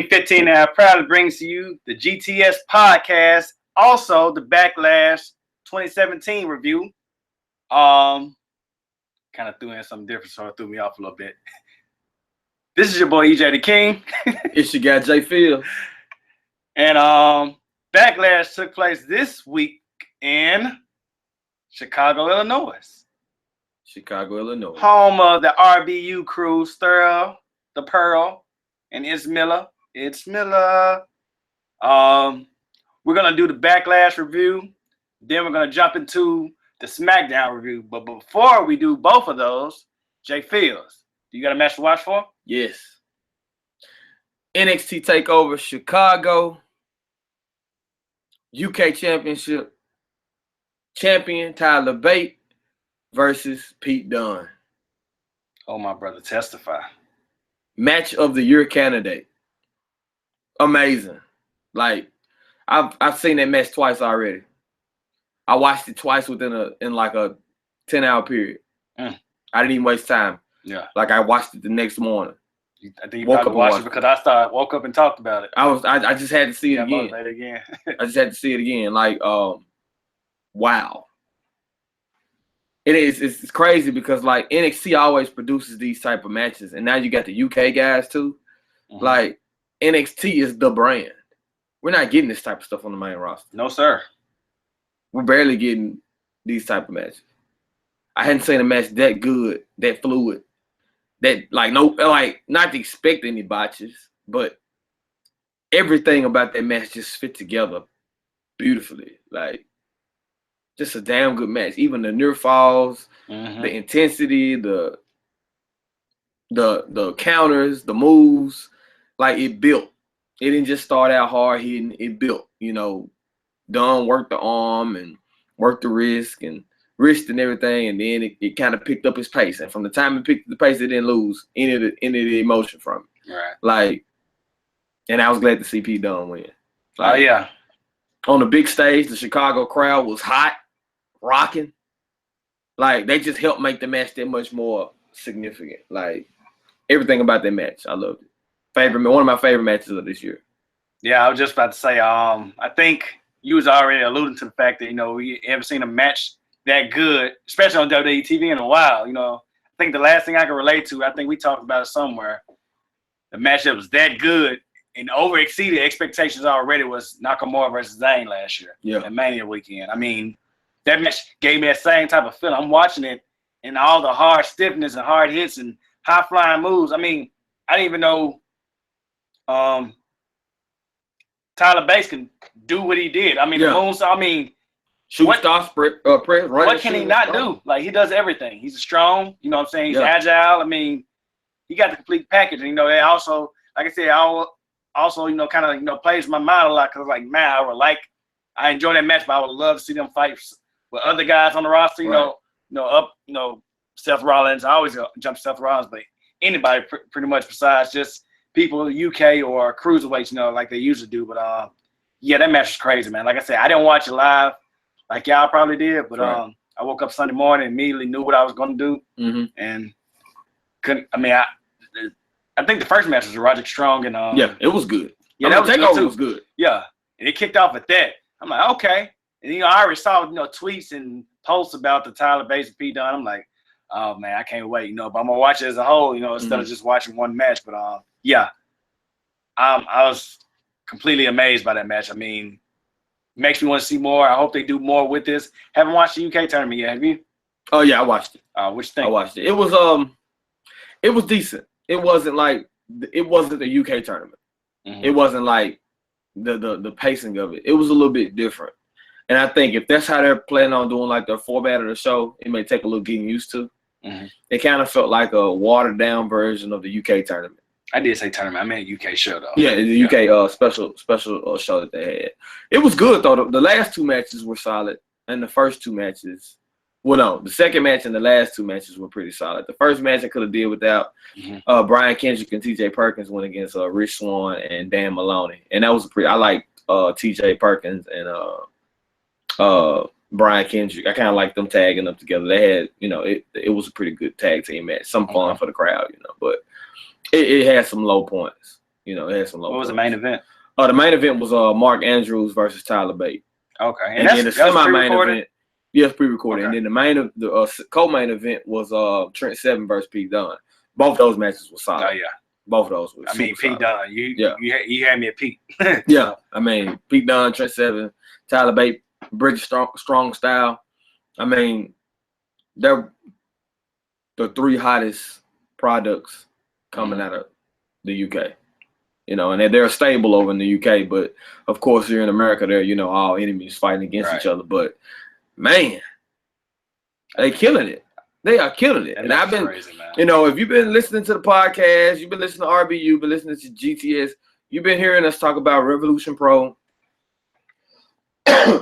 15 now proudly brings to you the GTS podcast, also the Backlash 2017 review. Kind of threw in something different, so it threw me off a little bit. This is your boy EJ the King. It's your guy J.Fields. And Backlash took place this week in Chicago, Illinois. Home of the RBU crew, Sterl, the Pearl, and It's Miller. We're gonna do the Backlash review. Then we're gonna jump into the Smackdown review. But before we do both of those, J.Fields, you got a match to watch for? Yes. NXT Takeover Chicago. UK Championship champion Tyler Bate versus Pete Dunne. Oh, my brother, testify. Match of the year candidate. Amazing. Like, I've seen that match twice already. I watched it twice in like a 10-hour period. I didn't even waste time. Yeah. Like, I watched it the next morning. I think you probably watched it because I woke up and talked about it. I just had to see it again. I just had to see it again. Like, wow. It's crazy because like NXT always produces these type of matches, and now you got the UK guys too. Mm-hmm. Like NXT is the brand. We're not getting this type of stuff on the main roster. No, sir. We're barely getting these type of matches. I hadn't seen a match that good, that fluid, that not to expect any botches, but everything about that match just fit together beautifully. Like, just a damn good match. Even the near falls, the intensity, the counters, the moves, like it built. It didn't just start out hard hitting. It built. You know, Dunne worked the arm and worked the wrist and everything, and then it kind of picked up its pace. And from the time it picked up the pace, it didn't lose any of the emotion from it. Right. Like, and I was glad to see Pete Dunne win. Like, oh yeah. On the big stage, the Chicago crowd was hot, rocking. Like, they just helped make the match that much more significant. Like, everything about that match, I loved it. One of my favorite matches of this year. Yeah, I was just about to say, I think you was already alluding to the fact that, you know, we haven't seen a match that good, especially on WWE TV in a while. You know, I think the last thing I can relate to, I think we talked about it somewhere, the match that was that good and over-exceeded expectations already was Nakamura versus Zayn last year. Yeah. At Mania weekend. I mean, that match gave me that same type of feeling. I'm watching it and all the hard stiffness and hard hits and high-flying moves. I mean, I didn't even know Tyler Bates can do what he did. I mean, the moonsault, I mean, press, what can he not do? Like, he does everything. He's strong, you know what I'm saying? He's agile. I mean, he got the complete package. And, you know, they also, like I said, also, you know, kind of, you know, plays my mind a lot because, like, man, I enjoy that match, but I would love to see them fight with other guys on the roster, you know, Seth Rollins. I always jump Seth Rollins, but anybody pretty much besides just people UK or cruiserweights, you know, like they usually do. But yeah, that match is crazy, man. Like I said, I didn't watch it live like y'all probably did, but I woke up Sunday morning and immediately knew what I was going to do, and couldn't. I mean, I think the first match was Roderick Strong and it was good. Yeah, that Takeover was good. Yeah, and it kicked off at that. I'm like, okay, and you know, I already saw tweets and posts about the Tyler Bates and Pete Dunne. I'm like, oh man, I can't wait, but I'm gonna watch it as a whole, instead of just watching one match. But yeah, I was completely amazed by that match. I mean, makes me want to see more. I hope they do more with this. Haven't watched the UK tournament yet, have you? Oh yeah, I watched it. What you think? I watched it. It was decent. It wasn't the UK tournament. It wasn't like the pacing of it. It was a little bit different. And I think if that's how they're planning on doing like their format of the show, it may take a little getting used to. It kind of felt like a watered down version of the UK tournament. I did say tournament. I meant UK show though. Yeah, the UK special show that they had. It was good though. The last 2 matches were solid, and the first 2 matches. Well, no, the second match and the last 2 matches were pretty solid. The first match I could have did without. Brian Kendrick and T.J. Perkins went against Rich Swann and Dan Maloney, and that was I liked T.J. Perkins and Brian Kendrick. I kind of liked them tagging up together. They had, it was a pretty good tag team match. Some fun for the crowd, but it had some low points. It had some low points. What was the main event? The main event was Mark Andrews versus Tyler Bate. Okay, and then the semi-main event. Yes, pre-recorded. Okay. And then the co-main event was Trent Seven versus Pete Dunne. Both those matches were solid. Oh yeah, both of those were. Pete Dunne. You had me at Pete. Yeah, Pete Dunne, Trent Seven, Tyler Bate, British strong style. They're the 3 hottest products coming out of the UK. And they're stable over in the UK, but of course here in America, they're all enemies fighting against each other. But man, they killing it. They are killing it. And I've been, crazy, if you've been listening to the podcast, you've been listening to RBU, been listening to GTS, you've been hearing us talk about Revolution Pro.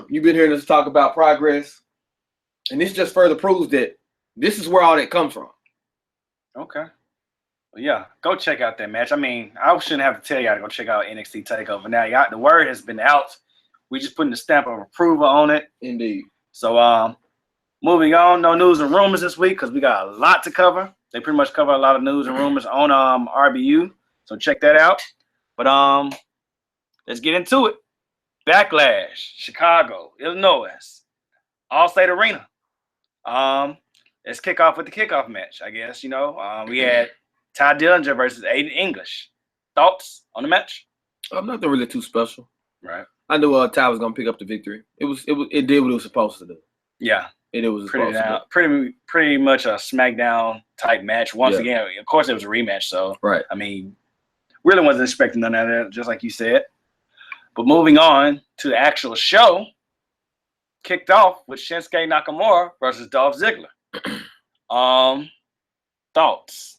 You've been hearing us talk about Progress. And this just further proves that this is where all that comes from. Okay. Well, yeah, go check out that match. I shouldn't have to tell y'all to go check out NXT Takeover. Now, the word has been out. We just putting the stamp of approval on it. Indeed. So, moving on, no news and rumors this week because we got a lot to cover. They pretty much cover a lot of news and rumors on RBU. So check that out. But let's get into it. Backlash, Chicago, Illinois, All-State Arena. Let's kick off with the kickoff match, I guess. We had Ty Dillinger versus Aiden English. Thoughts on the match? Nothing really too special. Right. I knew Ty was gonna pick up the victory. It did what it was supposed to do. Yeah. It was supposed to do. Pretty much a Smackdown type match. Once again, of course it was a rematch, so right. Really wasn't expecting none of that, just like you said. But moving on to the actual show, kicked off with Shinsuke Nakamura versus Dolph Ziggler. Thoughts?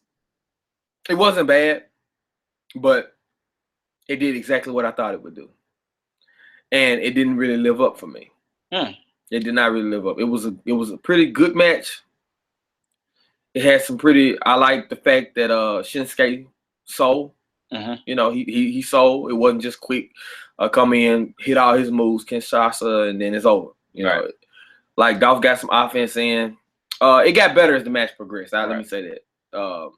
It wasn't bad, but it did exactly what I thought it would do. And it didn't really live up for me. It did not really live up. It was a pretty good match. It had some I like the fact that Shinsuke sold. He sold. It wasn't just quick. Come in, hit all his moves, Kinshasa, and then it's over. Like Dolph got some offense in. It got better as the match progressed. Let me say that.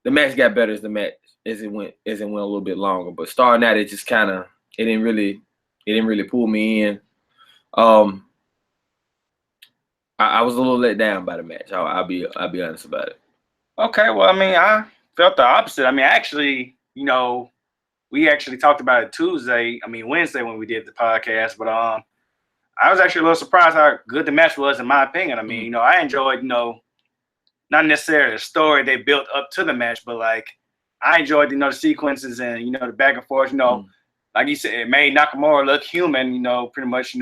The match got better as it went a little bit longer. But starting out, it just kind of it didn't really pull me in. I was a little let down by the match. I'll be honest about it. Okay, well, I felt the opposite. Actually, we actually talked about it Wednesday when we did the podcast. But I was actually a little surprised how good the match was, in my opinion. I enjoyed, not necessarily the story they built up to the match, but I enjoyed, the sequences and the back and forth. Like you said, it made Nakamura look human. Pretty much,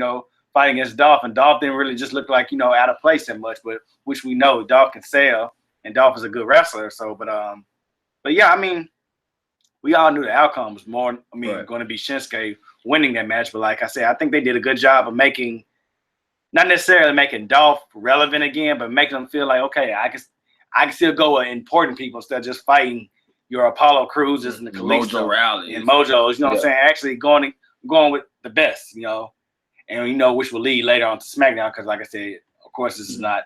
fighting against Dolph, and Dolph didn't really just look like out of place that much, but which we know Dolph can sell, and Dolph is a good wrestler. So, but yeah, we all knew the outcome was more. Going to be Shinsuke winning that match. But like I said, I think they did a good job of not necessarily making Dolph relevant again, but making them feel like, okay, I can still go with important people instead of just fighting your Apollo Cruzes and the Kalisto Mojo Rally and Mojos. What I'm saying? Actually going with the best. And which will lead later on to SmackDown, because like I said, of course, this is not,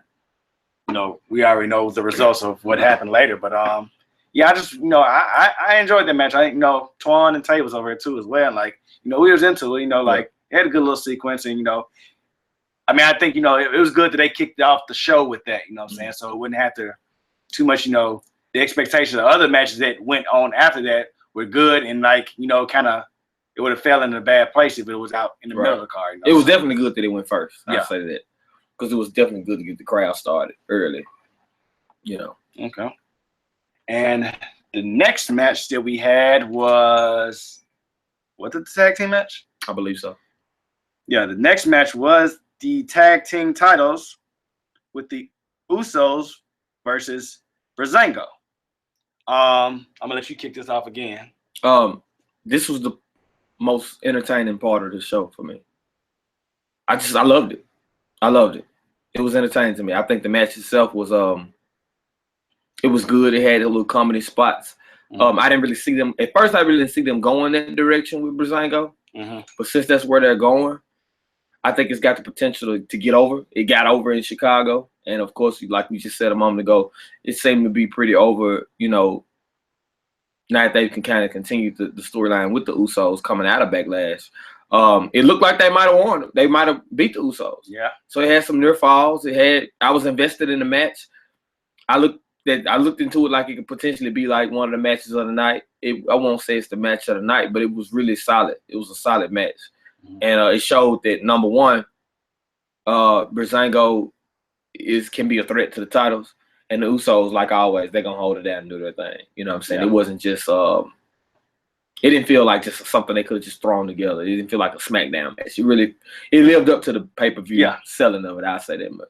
we already know the results of what happened later. But yeah, I just, I enjoyed that match. I think, Twan and Tay was over here too as well. Like, we was into it, it had a good little sequence. And, I think, it was good that they kicked off the show with that, what I'm saying? So it wouldn't have to too much, the expectation of other matches that went on after that were good and kind of, it would have fell in a bad place if it was out in the middle of the card. It was definitely good that it went first. I'll say that. Because it was definitely good to get the crowd started early. Okay. And the next match that we had was the tag team match? I believe so. Yeah, the next match was the tag team titles with the Usos versus Breezango. I'm gonna let you kick this off again. This was the most entertaining part of the show for me. I loved it. I loved it. It was entertaining to me. I think the match itself was it was good. It had a little comedy spots. I didn't really see them at first. I really didn't see them going that direction with Breezango. But since that's where they're going, I think it's got the potential to get over. It got over in Chicago, and of course, like we just said a moment ago, it seemed to be pretty over. You know, now that they can kind of continue the storyline with the Usos coming out of Backlash. It looked like they might have won. They might have beat the Usos. Yeah. So it had some near falls. I was invested in the match. I looked into it like it could potentially be like one of the matches of the night. I won't say it's the match of the night, but it was really solid. It was a solid match. And it showed that, number one, Breezango can be a threat to the titles. And the Usos, like always, they're going to hold it down and do their thing. You know what I'm saying? Yeah. It wasn't just it didn't feel like just something they could have just thrown together. It didn't feel like a Smackdown match. It lived up to the pay-per-view selling of it. I'll say that much.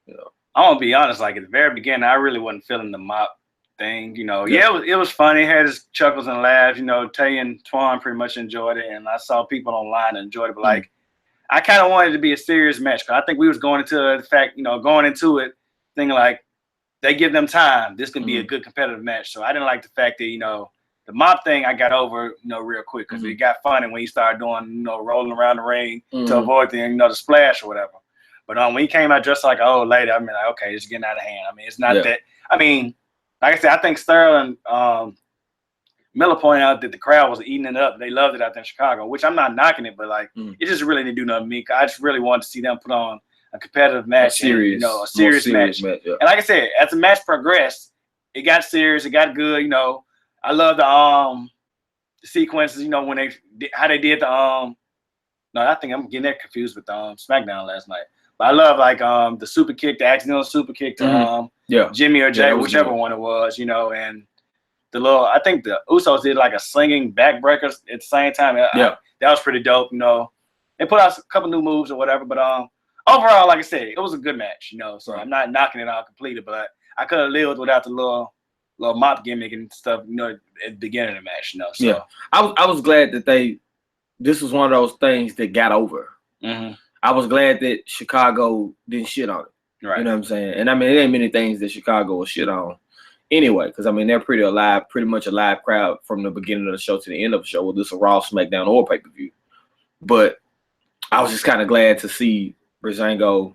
You know. I'm going to be honest, like at the very beginning, I really wasn't feeling the mop thing. You know, it was funny. It had its chuckles and laughs. You know, Tay and Twan pretty much enjoyed it, and I saw people online that enjoyed it. But like, I kind of wanted it to be a serious match because I think we was going into it thinking like they give them time. This can be a good competitive match. So I didn't like the fact that the mop thing I got over real quick because it got funny when he started doing rolling around the ring to avoid the splash or whatever. But when he came out dressed like an old lady, I mean, like, okay, it's getting out of hand. I mean, it's not that. I mean, like I said, I think Sterling Miller pointed out that the crowd was eating it up. They loved it out there in Chicago, which I'm not knocking it, but like it just really didn't do nothing to me. I just really wanted to see them put on a competitive match, a serious match. Yeah. And like I said, as the match progressed, it got serious, it got good. I love the sequences. When how they did the No, I think I'm getting that confused with SmackDown last night. But I love like the super kick, the accidental super kick to Jimmy or Jay, whichever one it was, and the little. I think the Usos did like a slinging backbreaker at the same time. That was pretty dope. They put out a couple new moves or whatever, but overall, like I said, it was a good match. So I'm not knocking it out completely, but I could have lived without the little mop gimmick and stuff. At the beginning of the match. So. Yeah, I was glad that this was one of those things that got over. I was glad that Chicago didn't shit on it. Right. You know what I'm saying? And I mean, there ain't many things that Chicago will shit on anyway, because I mean, they're pretty much a live crowd from the beginning of the show to the end of the show, whether it's a Raw, SmackDown, or pay-per-view. But I was just kind of glad to see Breezango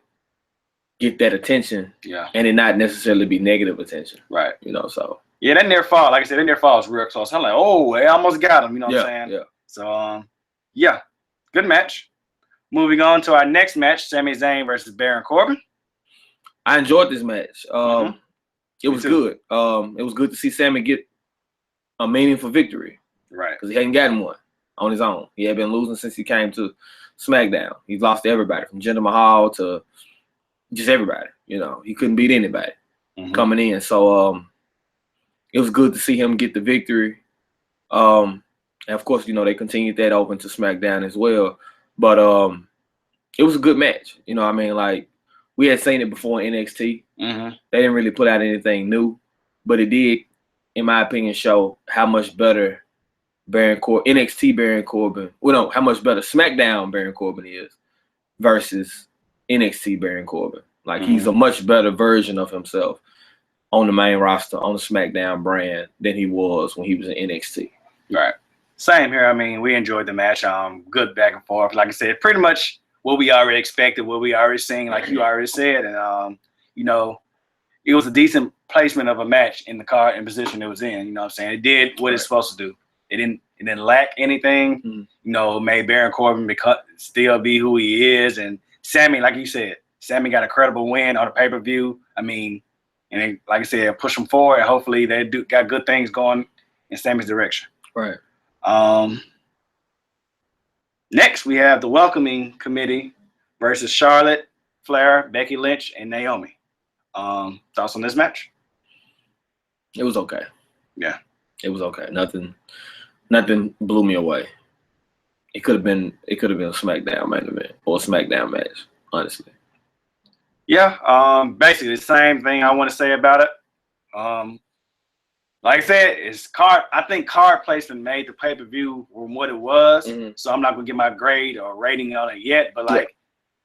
get that attention. Yeah. And it not necessarily be negative attention. Right. So. Yeah, that near fall, like I said, that near fall was real close. I'm like, oh, I almost got him. You know what I'm saying? Yeah. So, good match. Moving on to our next match, Sami Zayn versus Baron Corbin. I enjoyed this match. It was good. It was good to see Sami get a meaningful victory. Right. Because he hadn't gotten one on his own. He had been losing since he came to SmackDown. He's lost to everybody, from Jinder Mahal to just everybody. He couldn't beat anybody coming in. So it was good to see him get the victory. And of course, they continued that over to SmackDown as well. But it was a good match. I mean, like, we had seen it before in NXT. They didn't really put out anything new, but it did, in my opinion, show how much better NXT Baron Corbin, how much better SmackDown Baron Corbin is versus NXT Baron Corbin. Like, he's a much better version of himself on the main roster, on the SmackDown brand, than he was when he was in NXT. Right. Same here. I mean, we enjoyed the match. Good back and forth. Like I said, pretty much what we already expected, what we already seen, like you already said. And, it was a decent placement of a match in the card and position it was in. You know what I'm saying? It did what it's supposed to do. It didn't lack anything. Made Baron Corbin still be who he is. And Sami, like you said, Sami got a credible win on the pay-per-view. I mean, and then, like I said, push them forward. And hopefully they got good things going in Sami's direction. Right. Next, we have the Welcoming Committee versus Charlotte, Flair, Becky Lynch, and Naomi. Thoughts on this match? It was okay. Yeah. It was okay. Nothing blew me away. It could have been a SmackDown main event or a SmackDown match, honestly. Yeah. Basically the same thing I want to say about it. like I said, it's card. I think card placement made the pay-per-view from what it was. Mm-hmm. So I'm not gonna get my grade or rating on it yet, but like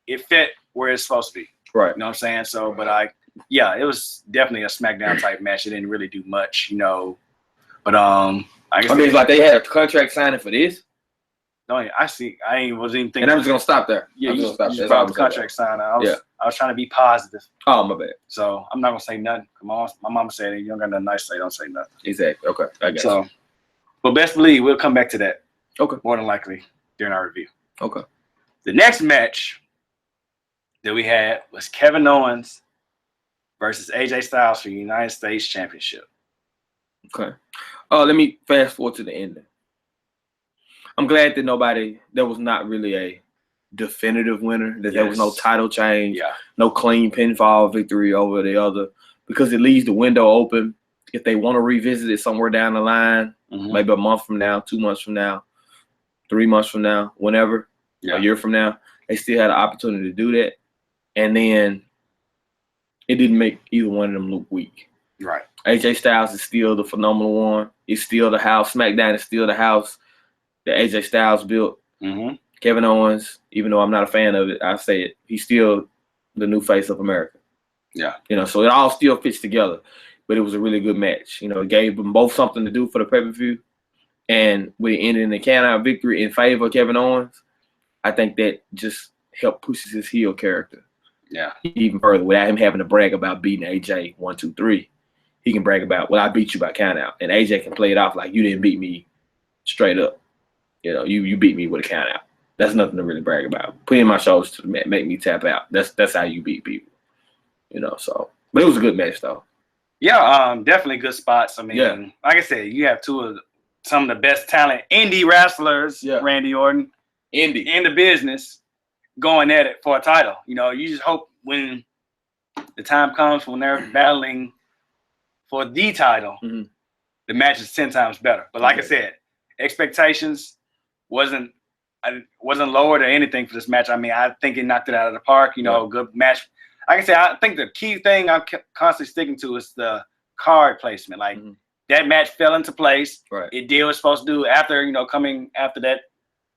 it fit where it's supposed to be. Right. You know what I'm saying? So, but it was definitely a SmackDown type match. It didn't really do much, you know. But I mean, it's like they had a contract signing for this. No, I wasn't even thinking. And I'm just gonna stop there. Yeah, you just brought the contract sign. I was trying to be positive. Oh, my bad. So I'm not gonna say nothing. My mama said it. You don't got nothing nice to say. Don't say nothing. Exactly. Okay. I got you. But best believe we'll come back to that. Okay. More than likely during our review. Okay. The next match that we had was Kevin Owens versus AJ Styles for the United States Championship. Okay. Let me fast forward to the ending. I'm glad that there was not really a definitive winner, that there was no title change, no clean pinfall victory over the other, because it leaves the window open if they want to revisit it somewhere down the line, maybe a month from now, 2 months from now, 3 months from now, whenever, a year from now, they still had an opportunity to do that. And then it didn't make either one of them look weak. Right. AJ Styles is still the phenomenal one. It's still the house. SmackDown is still the house that AJ Styles built. Kevin Owens, even though I'm not a fan of it, I say it, he's still the new face of America. Yeah. You know, so it all still fits together. But it was a really good match. You know, it gave them both something to do for the pay-per-view. And with it ending in a count-out victory in favor of Kevin Owens, I think that just helped push his heel character even further without him having to brag about beating AJ 1, 2, 3. He can brag about, well, I beat you by count-out. And AJ can play it off like, you didn't beat me straight up. You know, you beat me with a count-out. That's nothing to really brag about. Putting my shoulders to the mat, make me tap out. That's how you beat people. You know, so. But it was a good match, though. Yeah, definitely good spots. I mean, like I said, you have some of the best talent indie wrestlers, Randy Orton, in the business, going at it for a title. You know, you just hope when the time comes when they're battling for the title, the match is 10 times better. But like I said, expectations wasn't lowered or anything for this match. I mean, I think it knocked it out of the park. You know, good match. Like I said, I think the key thing I'm constantly sticking to is the card placement. Like that match fell into place. Right. It did what it's supposed to do after, you know, coming after that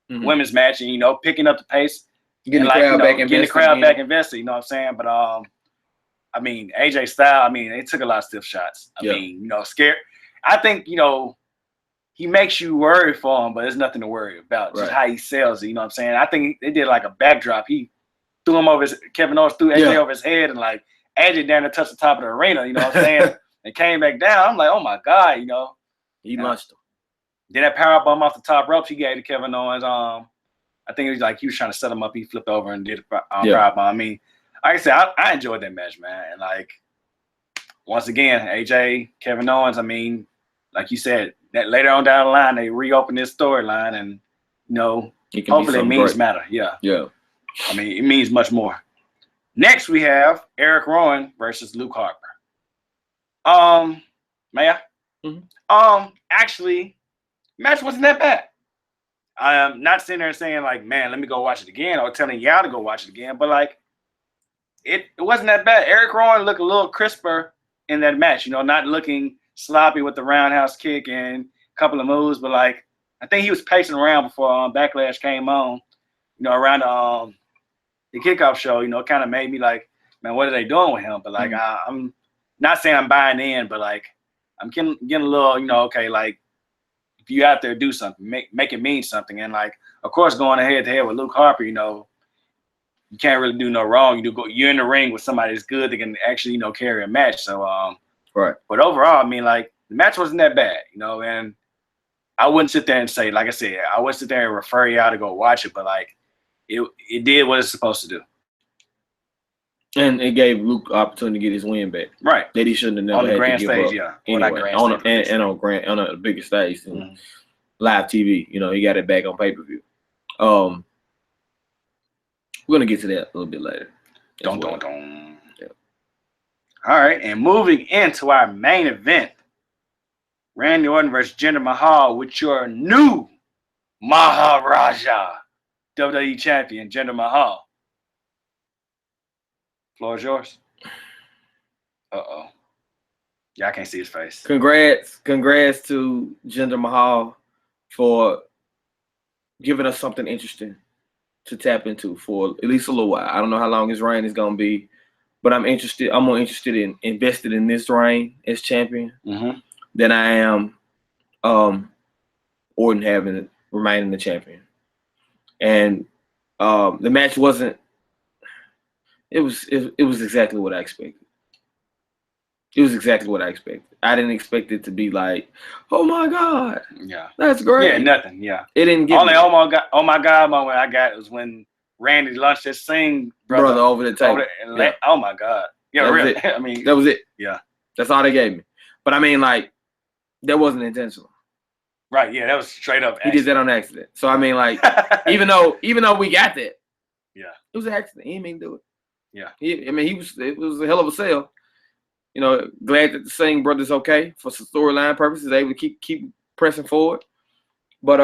women's match and, you know, picking up the pace. Getting the crowd back invested, you know what I'm saying? But I mean, AJ Styles, I mean, they took a lot of stiff shots. I mean, you know, scared. I think, you know, he makes you worry for him, but there's nothing to worry about. Just how he sells it, you know what I'm saying? I think they did like a backdrop. He threw him over Kevin Owens threw AJ over his head and like AJ down to touch the top of the arena, you know what I'm saying? And came back down. I'm like, oh my God, you know. He munched him. Then that power bomb off the top ropes he gave to Kevin Owens. I think it was like he was trying to set him up. He flipped over and did a power bomb. I mean, like I said, I enjoyed that match, man. And like once again, AJ, Kevin Owens, I mean, like you said, that later on down the line, they reopened this storyline and, you know, hopefully it means matter. Yeah. I mean, it means much more. Next, we have Eric Rowan versus Luke Harper. May I? Actually, match wasn't that bad. I'm not sitting there saying like, man, let me go watch it again, or telling y'all to go watch it again. But like, it wasn't that bad. Eric Rowan looked a little crisper in that match. You know, not looking sloppy with the roundhouse kick and a couple of moves, but like, I think he was pacing around before Backlash came on. You know, around the kickoff show. You know, it kind of made me like, man, what are they doing with him? But like, I'm not saying I'm buying in, but like, I'm getting a little, you know, okay, like, if you out there do something, make it mean something. And like, of course, going head to head with Luke Harper, you know, you can't really do no wrong. You're in the ring with somebody that's good that can actually, you know, carry a match. So right. But overall, I mean, like, the match wasn't that bad, you know, and I wouldn't sit there and say, like I said, I wouldn't sit there and refer you out to go watch it, but like, it did what it's supposed to do. And it gave Luke opportunity to get his win back. Right. That he shouldn't have never on the had grand to give stage, up. yeah. Anyway, on a bigger stage than live TV. You know, he got it back on pay-per-view. We're gonna get to that a little bit later. Dun. Yeah. All right, and moving into our main event, Randy Orton versus Jinder Mahal with your new Maharaja, WWE champion, Jinder Mahal. Floor is yours. Yeah, I can't see his face. Congrats to Jinder Mahal for giving us something interesting to tap into for at least a little while. I don't know how long his reign is gonna be, but I'm more interested in invested in this reign as champion than I am Orton remaining the champion. And the match wasn't. It was exactly what I expected. It was exactly what I expected. I didn't expect it to be like, oh my God, yeah, that's great. Yeah, nothing. Yeah, it didn't get only oh my God moment I got was when Randy launched his Singh brother over the table. Oh my God, yeah, that really. Was it. I mean, that was it. Yeah, that's all they gave me. But I mean, like, that wasn't intentional. Right? Yeah, that was straight up. He did that on accident. So I mean, like, even though we got that, yeah, it was an accident. He didn't mean to do it. Yeah, it was a hell of a sale. You know, glad that the Singh brother's okay for storyline purposes, able to keep pressing forward. But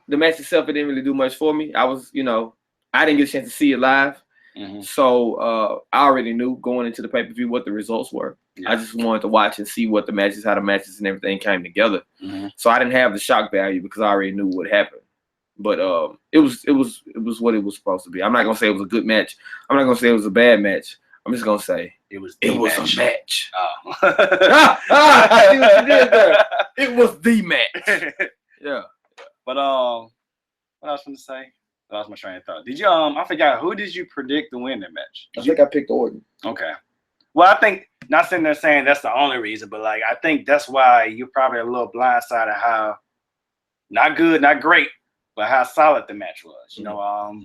the match itself, it didn't really do much for me. I didn't get a chance to see it live. So I already knew going into the pay-per-view what the results were. Yeah. I just wanted to watch and see how the matches and everything came together. So I didn't have the shock value because I already knew what happened. But it was what it was supposed to be. I'm not gonna say it was a good match. I'm not gonna say it was a bad match. I'm just gonna say it was a match. Oh. I see what you did there. It was the match. Yeah. But what I was going to say? That was my train of thought. Did you I forgot, who did you predict to win that match? I think I picked Orton. Okay. Well, I think, not sitting there saying that's the only reason, but like I think that's why you're probably a little blindsided how not good, not great, but how solid the match was. You know,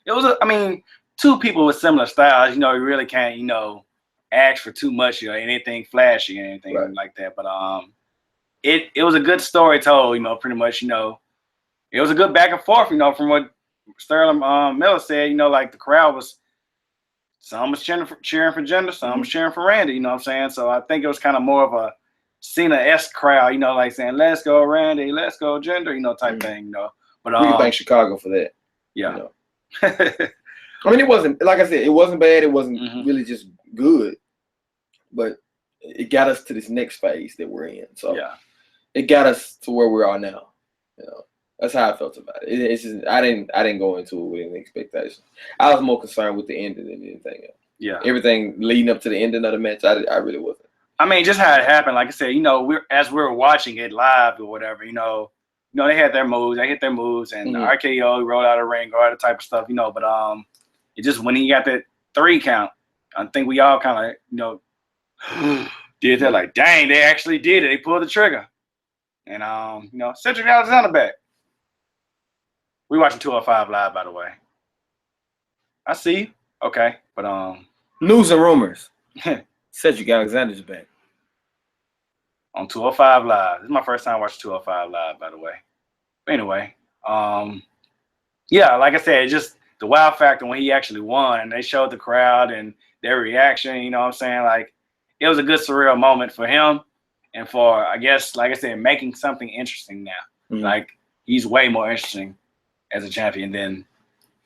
it was two people with similar styles, you really can't, ask for too much or anything flashy or anything like that. But it was a good story told, pretty much, it was a good back and forth, from what Sterling Miller said, like the crowd was, some was cheering for Jinder, some was cheering for Randy, you know what I'm saying? So I think it was kind of more of a Cena-esque crowd, like saying, let's go Randy, let's go Jinder, type thing, But we can thank Chicago for that. Yeah. I mean, it wasn't, like I said, it wasn't bad. It wasn't really just good, but it got us to this next phase that we're in. So it got us to where we are now. That's how I felt about it. It's just I didn't go into it with any expectation. I was more concerned with the ending than anything else. Yeah, everything leading up to the ending of the match, I really wasn't. I mean, just how it happened. Like I said, as we were watching it live or whatever, they had their moves, they hit their moves, and RKO rolled out a ring, all that type of stuff, But it just when he got that 3 count, I think we all kind of, did that like, dang, they actually did it. They pulled the trigger, and Cedric Alexander back. We watching 205 live, by the way. I see. Okay, but news and rumors. Cedric Alexander's back on 205 live. This is my first time watching 205 live, by the way. But anyway, yeah, like I said, just the wow factor when he actually won, and they showed the crowd and their reaction. You know what I'm saying? Like, it was a good surreal moment for him, and for, I guess, like I said, making something interesting now. Like, he's way more interesting as a champion than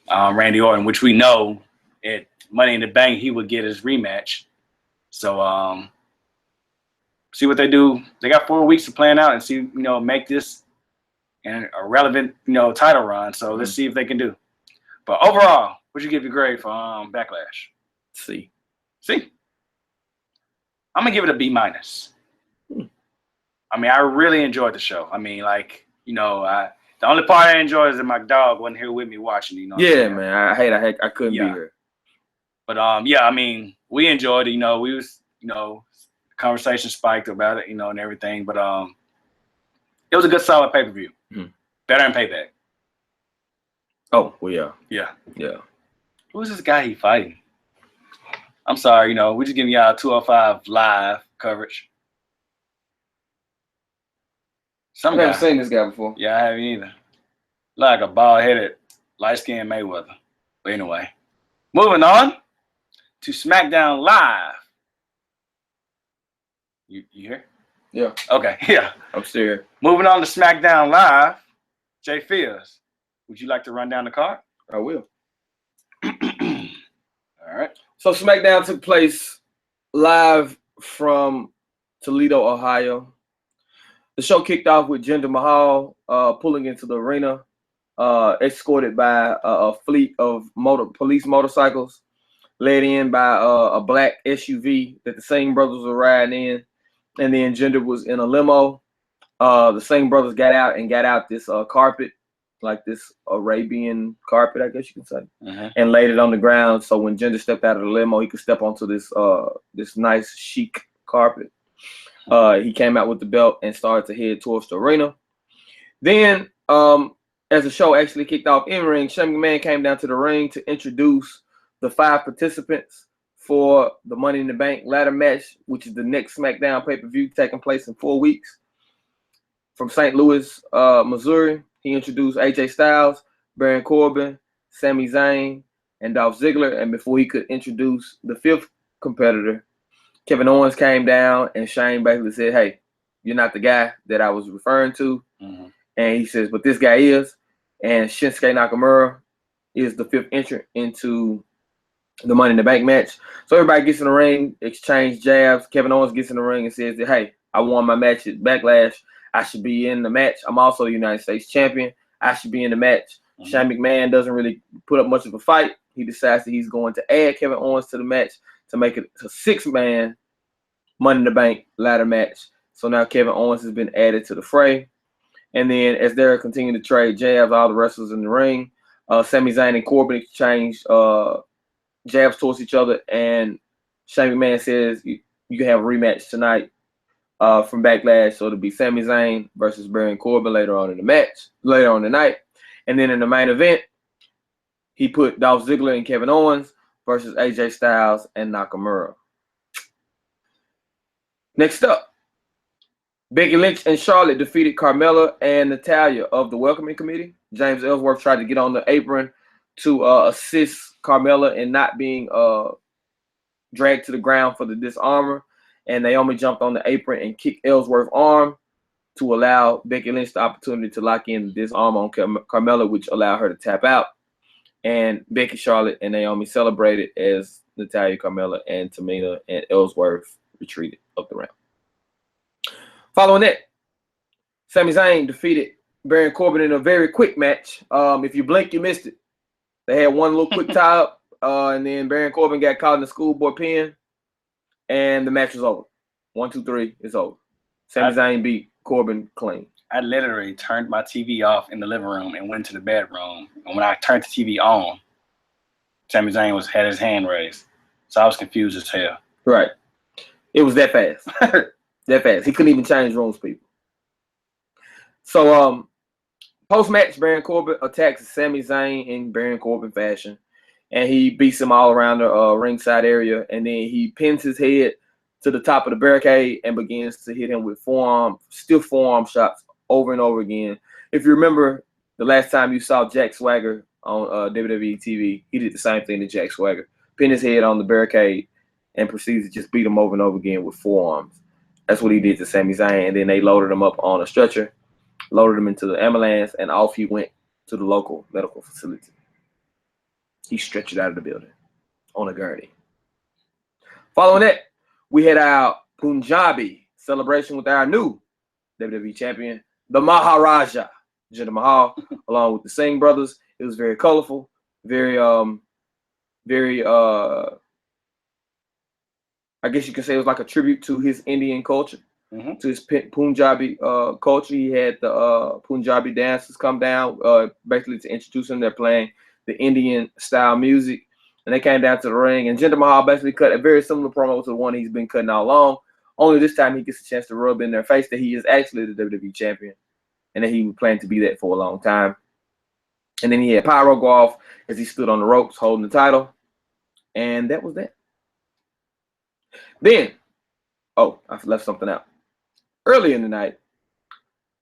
Randy Orton, which we know at Money in the Bank he would get his rematch. So see what they do. They got 4 weeks to plan out and see, make this a relevant, title run. So let's see if they can do. But overall, what'd you give your grade for Backlash? C. I'm gonna give it a B-. I mean, I really enjoyed the show. I mean, like, the only part I enjoyed is that my dog wasn't here with me watching, Yeah, man. I couldn't be here. But yeah, I mean, we enjoyed it, we was, conversation spiked about it, and everything. But it was a good solid pay-per-view. Better than Payback. Oh, well, yeah. Yeah. Who's this guy he fighting? I'm sorry, we're just giving y'all 205 live coverage. I've never seen this guy before. Yeah, I haven't either. Like a bald-headed, light-skinned Mayweather. But anyway, moving on to Smackdown Live. You here? Yeah. Okay, yeah. I'm still here. Moving on to Smackdown Live, J.Fields, would you like to run down the card? I will. All right. So Smackdown took place live from Toledo, Ohio. The show kicked off with Jinder Mahal pulling into the arena, escorted by a fleet of police motorcycles, led in by a black SUV that the Singh brothers were riding in, and then Jinder was in a limo. The Singh brothers got out this carpet, like this Arabian carpet, I guess you can say, and laid it on the ground. So when Jinder stepped out of the limo, he could step onto this nice chic carpet. He came out with the belt and started to head towards the arena. Then, as the show actually kicked off in ring, Shane McMahon came down to the ring to introduce the 5 participants for the Money in the Bank ladder match, which is the next SmackDown pay-per-view taking place in 4 weeks. From St. Louis, Missouri, he introduced AJ Styles, Baron Corbin, Sami Zayn, and Dolph Ziggler. And before he could introduce the 5th competitor, Kevin Owens came down, and Shane basically said, "Hey, you're not the guy that I was referring to." And he says, "But this guy is." And Shinsuke Nakamura is the 5th entrant into the Money in the Bank match. So everybody gets in the ring, exchange jabs. Kevin Owens gets in the ring and says that, "Hey, I won my match at Backlash. I should be in the match. I'm also the United States champion. I should be in the match." Shane McMahon doesn't really put up much of a fight. He decides that he's going to add Kevin Owens to the match to make it a 6-man Money in the Bank ladder match. So now Kevin Owens has been added to the fray. And then as they're continuing to trade jabs, all the wrestlers in the ring, Sami Zayn and Corbin exchange jabs towards each other. And Shane McMahon says you can have a rematch tonight from Backlash. So it'll be Sami Zayn versus Baron Corbin later on in the night. And then in the main event, he put Dolph Ziggler and Kevin Owens versus AJ Styles and Nakamura. Next up, Becky Lynch and Charlotte defeated Carmella and Natalya of the Welcoming Committee. James Ellsworth tried to get on the apron to assist Carmella in not being dragged to the ground for the disarmor. And Naomi jumped on the apron and kicked Ellsworth's arm to allow Becky Lynch the opportunity to lock in the disarm on Carmella, which allowed her to tap out. And Becky, Charlotte, and Naomi celebrated as Natalya, Carmella, and Tamina and Ellsworth retreated up the ramp. Following that, Sami Zayn defeated Baron Corbin in a very quick match. If you blink, you missed it. They had one little quick tie-up, and then Baron Corbin got caught in the schoolboy pin, and the match was over. 1, 2, 3, it's over. Sami Zayn beat Corbin clean. I literally turned my TV off in the living room and went to the bedroom. And when I turned the TV on, Sami Zayn had his hand raised. So I was confused as hell. Right. It was that fast. That fast. He couldn't even change rooms, people. So post-match, Baron Corbin attacks Sami Zayn in Baron Corbin fashion. And he beats him all around the ringside area. And then he pins his head to the top of the barricade and begins to hit him with stiff forearm shots over and over again. If you remember the last time you saw Jack Swagger on WWE TV, he did the same thing to Jack Swagger. Pinned his head on the barricade and proceeds to just beat him over and over again with forearms. That's what he did to Sami Zayn. And then they loaded him up on a stretcher, loaded him into the ambulance, and off he went to the local medical facility. He stretched out of the building on a gurney. Following that, we had our Punjabi celebration with our new WWE champion, the Maharaja, Jinder Mahal, along with the Singh brothers. It was very colorful, very I guess you could say it was like a tribute to his Indian culture, to his Punjabi culture. He had the Punjabi dancers come down basically to introduce him. They're playing the Indian style music, and they came down to the ring. And Jinder Mahal basically cut a very similar promo to the one he's been cutting all along. Only this time he gets a chance to rub in their face that he is actually the WWE champion, and that he planned to be that for a long time. And then he had Pyro go off as he stood on the ropes holding the title, and that was that. Then, I left something out. Early in the night,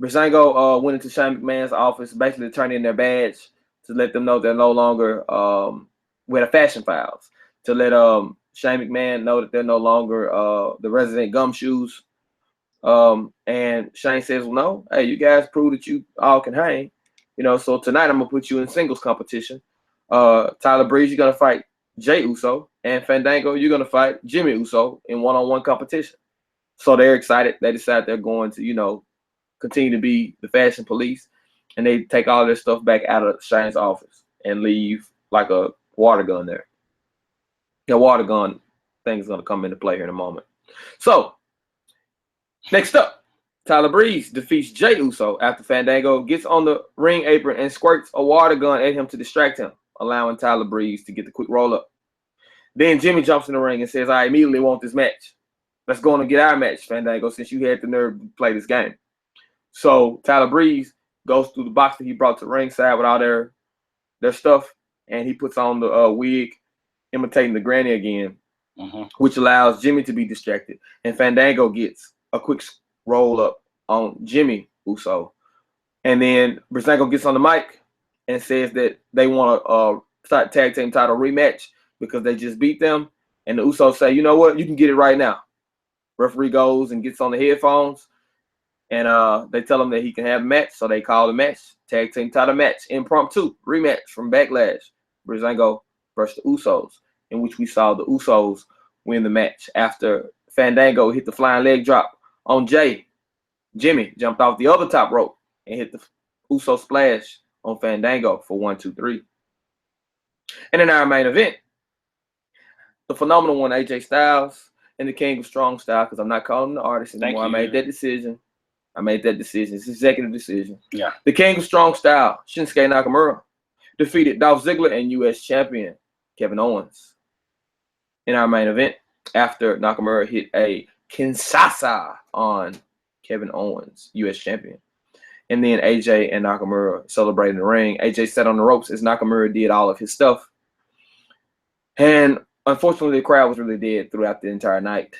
Breezango went into Shane McMahon's office, basically turning in their badge to let them know they're no longer with a fashion files, to let Shane McMahon know that they're no longer the resident gumshoes. And Shane says, well, no, hey, you guys prove that you all can hang. So tonight I'm going to put you in singles competition. Tyler Breeze, you're going to fight Jey Uso. And Fandango, you're going to fight Jimmy Uso in one-on-one competition. So they're excited. They decide they're going to, continue to be the fashion police, and they take all their stuff back out of Shane's office and leave like a water gun there. The water gun thing is going to come into play here in a moment. So, next up, Tyler Breeze defeats Jey Uso after Fandango gets on the ring apron and squirts a water gun at him to distract him, allowing Tyler Breeze to get the quick roll-up. Then Jimmy jumps in the ring and says, I immediately want this match. Let's go on and get our match, Fandango, since you had the nerve to play this game. So Tyler Breeze goes through the box that he brought to ringside with all their stuff, and he puts on the wig, imitating the granny again, which allows Jimmy to be distracted. And Fandango gets a quick roll-up on Jimmy Uso. And then Breezango gets on the mic and says that they want to start tag team title rematch because they just beat them. And the Usos say, you know what? You can get it right now. Referee goes and gets on the headphones, and they tell him that he can have a match. So they call the match, tag team title match, impromptu rematch from Backlash. Breezango versus the Usos, in which we saw the Usos win the match after Fandango hit the flying leg drop on Jey. Jimmy jumped off the other top rope and hit the Uso splash on Fandango for 1, 2, 3. And in our main event, the phenomenal one, AJ Styles, and the King of Strong Style, because I'm not calling him the artist anymore. I made that decision. It's an executive decision. Yeah. The King of Strong Style, Shinsuke Nakamura, defeated Dolph Ziggler and U.S. champion Kevin Owens in our main event after Nakamura hit a Kinshasa on Kevin Owens, U.S. champion. And then AJ and Nakamura celebrated in the ring. AJ sat on the ropes as Nakamura did all of his stuff. And unfortunately, the crowd was really dead throughout the entire night.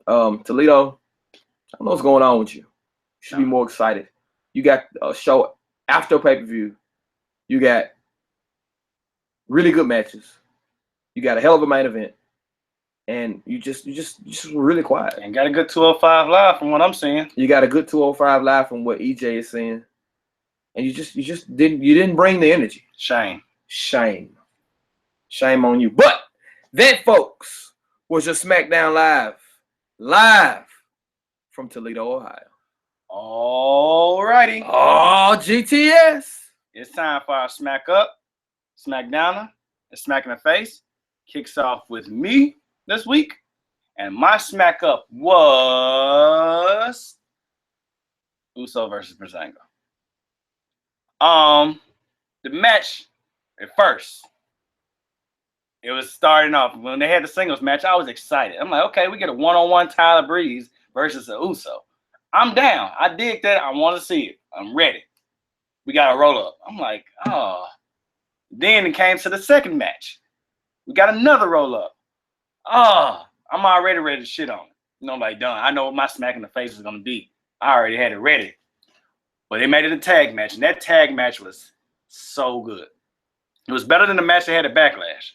Toledo, I don't know what's going on with you. You should be more excited. You got a show after pay-per-view. You got really good matches. You got a hell of a main event. And you just really quiet. And got a good 205 live from what I'm seeing. You got a good 205 live from what EJ is saying. And you just didn't bring the energy. Shame on you. But that, folks, was your Smackdown live from Toledo, Ohio. Alrighty. Oh, GTS. It's time for our Smack Up, Smackdowner, and Smack in the Face. Kicks off with me this week. And my Smack Up was Uso versus Breezango. The match at first, it was starting off when they had the singles match. I was excited. I'm like, okay, we get a one-on-one Tyler Breeze versus the Uso. I'm down. I dig that. I want to see it. I'm ready. We got a roll up. I'm like, oh. Then it came to the second match. We got another roll up. Oh, I'm already ready to shit on it. Like, Dunne. I know what my smack in the face is gonna be. I already had it ready. But they made it a tag match, and that tag match was so good. It was better than the match they had at Backlash.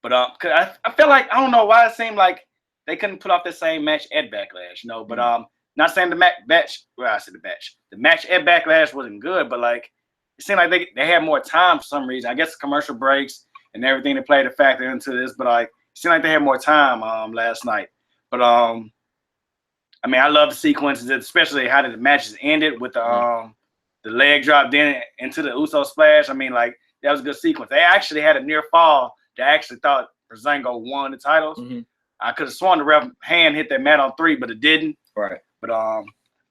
But cause I felt like, I don't know why it seemed like they couldn't put off the same match at Backlash, But not saying the match. Well, I said the match. The match at Backlash wasn't good, but like it seemed like they had more time for some reason. I guess commercial breaks and everything that played a factor into this, but like it seemed like they had more time last night. But I mean, I love the sequences, especially how the matches ended with the leg drop then into the Uso splash. I mean, like that was a good sequence. They actually had a near fall. They actually thought Breezango won the titles. I could have sworn the ref hand hit that mat on 3, but it didn't. Right. But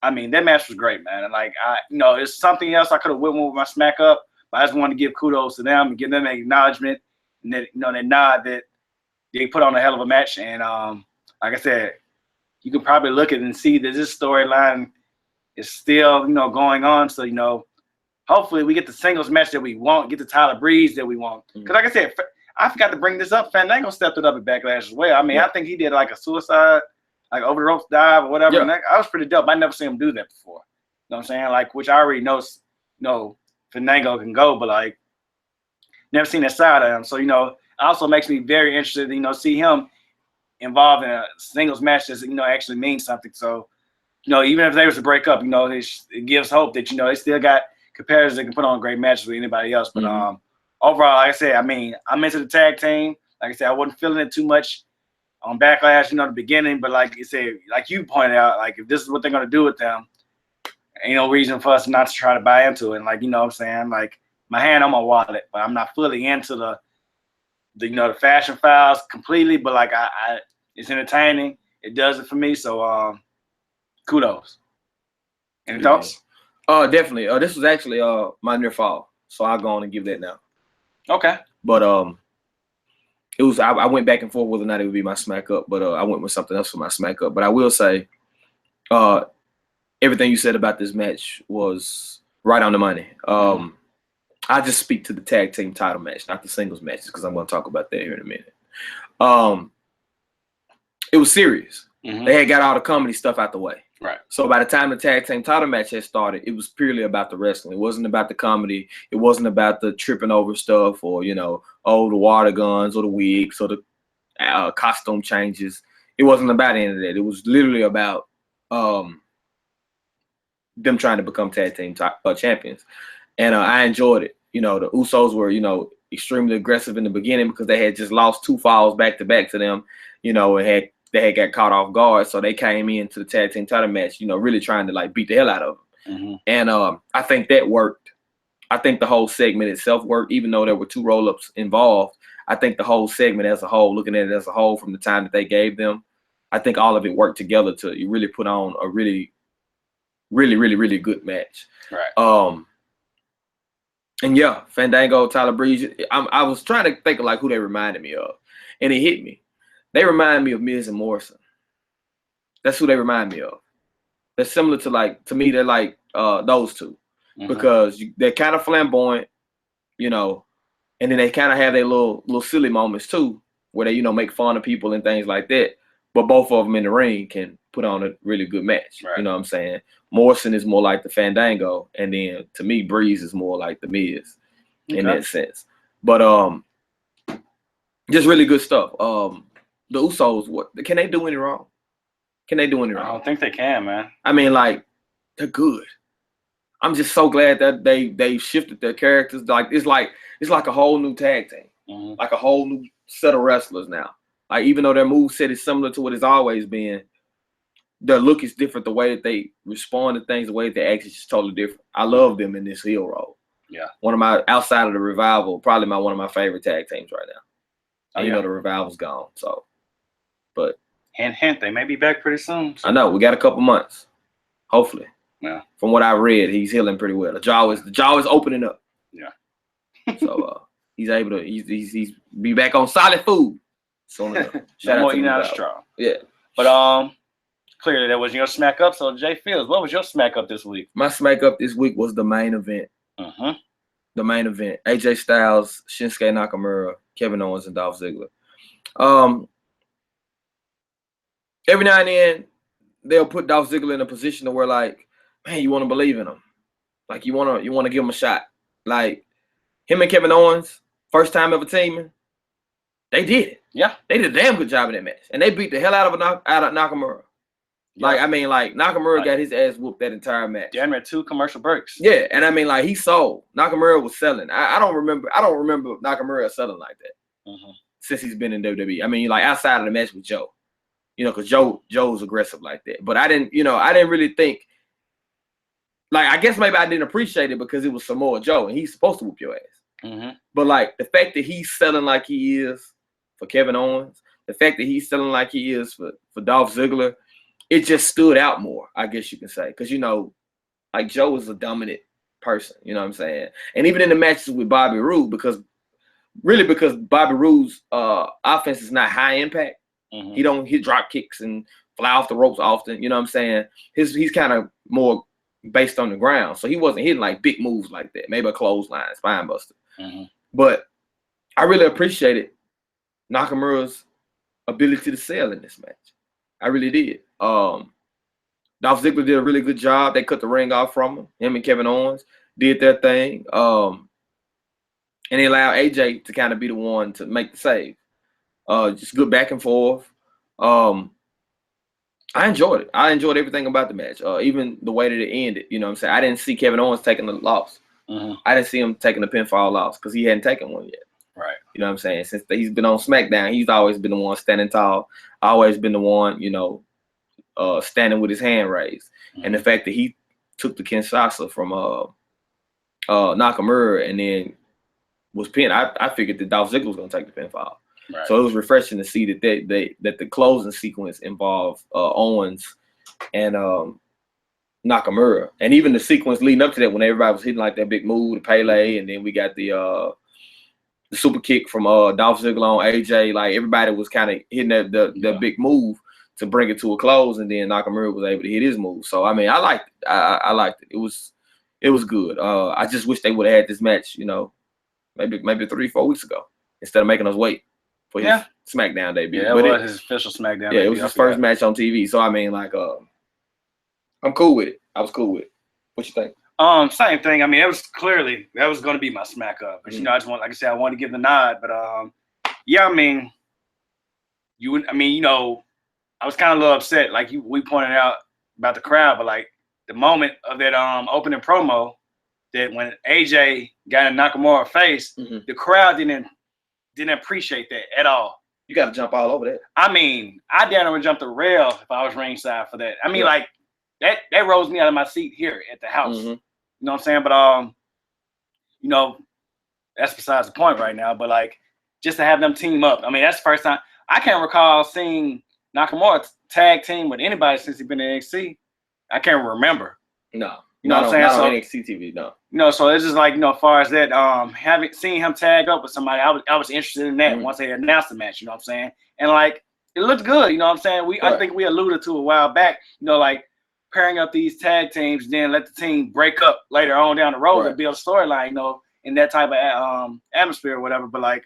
I mean, that match was great, man. And like it's something else I could have went with my Smack Up, but I just wanted to give kudos to them and give them an acknowledgement and that that nod that they put on a hell of a match. And like I said, you can probably look at it and see that this storyline is still going on. So hopefully we get the singles match that we want, get the Tyler Breeze that we want. Because like I said, I forgot to bring this up. Fandango stepped it up at Backlash as well. I mean, I think he did like a suicide, like over the ropes dive or whatever. Yeah. And I was pretty dope. I never seen him do that before. You know what I'm saying? Like, which I already know, Fandango can go, but like, never seen that side of him. So, it also makes me very interested to, see him involved in a singles match that, actually means something. So, even if they was to break up, it gives hope that, they still got competitors that can put on great matches with anybody else. But overall, like I said, I mean, I'm into the tag team. Like I said, I wasn't feeling it too much on Backlash, the beginning. But like you said, like you pointed out, like if this is what they're gonna do with them, ain't no reason for us not to try to buy into it. And like, what I'm saying, like my hand on my wallet, but I'm not fully into the the fashion files completely. But like I it's entertaining. It does it for me. So kudos. Any thoughts? Definitely. This was actually my near fall, so I'll go on and give that now. Okay. But it was I went back and forth whether or not it would be my smack up, but I went with something else for my smack up. But I will say, everything you said about this match was right on the money. I just speak to the tag team title match, not the singles matches, because I'm going to talk about that here in a minute. It was serious. They had got all the comedy stuff out the way. Right. So by the time the tag team title match had started, it was purely about the wrestling. It wasn't about the comedy. It wasn't about the tripping over stuff or, the water guns or the wigs or the costume changes. It wasn't about any of that. It was literally about them trying to become tag team champions. And I enjoyed it. The Usos were, extremely aggressive in the beginning because they had just lost 2 falls back to back to them, and they had got caught off guard. So they came into the tag team title match, really trying to like beat the hell out of them. And I think that worked. I think the whole segment itself worked, even though there were 2 roll-ups involved. I think the whole segment as a whole, looking at it as a whole from the time that they gave them, I think all of it worked together to really put on a really, really, really, really good match. Right. And yeah, Fandango, Tyler Breeze. I was trying to think of like who they reminded me of, and it hit me. They remind me of Miz and Morrison. That's who they remind me of. They're similar to me, they're like those two. Because they're kind of flamboyant, and then they kind of have their little silly moments too, where they, make fun of people and things like that. But both of them in the ring can put on a really good match. Right. You know what I'm saying? Morrison is more like the Fandango, and then to me, Breeze is more like the Miz in that sense. But just really good stuff. The Usos, can they do any wrong? Can they do any wrong? I don't think they can, man. I mean, like, they're good. I'm just so glad that they shifted their characters. Like it's like a whole new tag team, like a whole new set of wrestlers now. Like even though their moveset is similar to what it's always been, their look is different. The way that they respond to things, the way that they act is just totally different. I love them in this heel role. Yeah, one of my outside of the Revival, probably one of my favorite tag teams right now. And the Revival's gone, so. But hint, they may be back pretty soon. So. I know we got a couple months, hopefully. Yeah. From what I read, he's healing pretty well. The jaw is opening up. Yeah. So he's able to he's be back on solid food soon enough. No more eating out of straw. Yeah. But clearly that was your smack up. So J.Fields, what was your smack up this week? My smack up this week was the main event. The main event. AJ Styles, Shinsuke Nakamura, Kevin Owens, and Dolph Ziggler. Every now and then they'll put Dolph Ziggler in a position to where like, man, you want to believe in him. Like you want to give him a shot. Like him and Kevin Owens, first time ever teaming, they did it. Yeah. They did a damn good job in that match. And they beat the hell out of Nakamura. Yeah. Like, I mean, like Nakamura got his ass whooped that entire match. Yeah, I 2 commercial breaks. Yeah, and I mean like he sold. Nakamura was selling. I don't remember Nakamura selling like that since he's been in WWE. I mean, like outside of the match with Joe. Because Joe's aggressive like that. But I didn't really think, like, I guess maybe I didn't appreciate it because it was Samoa Joe and he's supposed to whoop your ass. But like the fact that he's selling like he is for Kevin Owens, the fact that he's selling like he is for Dolph Ziggler, it just stood out more, I guess you can say. Because, like Joe is a dominant person, you know what I'm saying? And even in the matches with Bobby Roode, because Bobby Roode's offense is not high impact. He don't hit drop kicks and fly off the ropes often. You know what I'm saying? He's kind of more based on the ground. So he wasn't hitting like big moves like that. Maybe a clothesline, spine buster. But I really appreciated Nakamura's ability to sell in this match. I really did. Dolph Ziggler did a really good job. They cut the ring off from him. Him and Kevin Owens did their thing. And they allowed AJ to kind of be the one to make the save. Just good back and forth. I enjoyed it. I enjoyed everything about the match, even the way that it ended. You know what I'm saying? I didn't see Kevin Owens taking the loss. I didn't see him taking the pinfall loss because he hadn't taken one yet. Right. You know what I'm saying? Since he's been on SmackDown, he's always been the one standing tall, always been the one, standing with his hand raised. Mm-hmm. And the fact that he took the Kinshasa from Nakamura and then was pinned, I figured that Dolph Ziggler was going to take the pinfall. Right. So it was refreshing to see that that the closing sequence involved Owens and Nakamura, and even the sequence leading up to that when everybody was hitting like that big move, the Pele, and then we got the super kick from Dolph Ziggler on AJ. Like everybody was kind of hitting the big move to bring it to a close, and then Nakamura was able to hit his move. So I mean, I liked it. I liked it. It was good. I just wish they would have had this match, maybe 3-4 weeks ago instead of making us wait for his SmackDown debut. Yeah, it was his official SmackDown. Yeah, it was his first match on TV. So I mean, like, I'm cool with it. I was cool with it. What you think? Same thing. I mean, it was clearly that was going to be my smack up, but I just want, like I said, I wanted to give the nod. But yeah, I mean, I was kind of a little upset, like we pointed out about the crowd, but like the moment of that opening promo, that when AJ got in Nakamura's face, the crowd didn't appreciate that at all. You got to jump all over that. I mean, I damn would jump the rail if I was ringside for that. I mean, like that rose me out of my seat here at the house. You know what I'm saying? But that's besides the point right now. But like, just to have them team up. I mean, that's the first time I can't recall seeing Nakamura tag team with anybody since he's been in NXT. I can't remember. No. You know what I'm saying? Not on NXT TV, no. So it's just like, as far as that, having seen him tag up with somebody, I was interested in that once they announced the match, you know what I'm saying? And like, it looked good, you know what I'm saying? I think we alluded to a while back, like pairing up these tag teams, then let the team break up later on down the road and build a storyline, in that type of atmosphere or whatever. But like,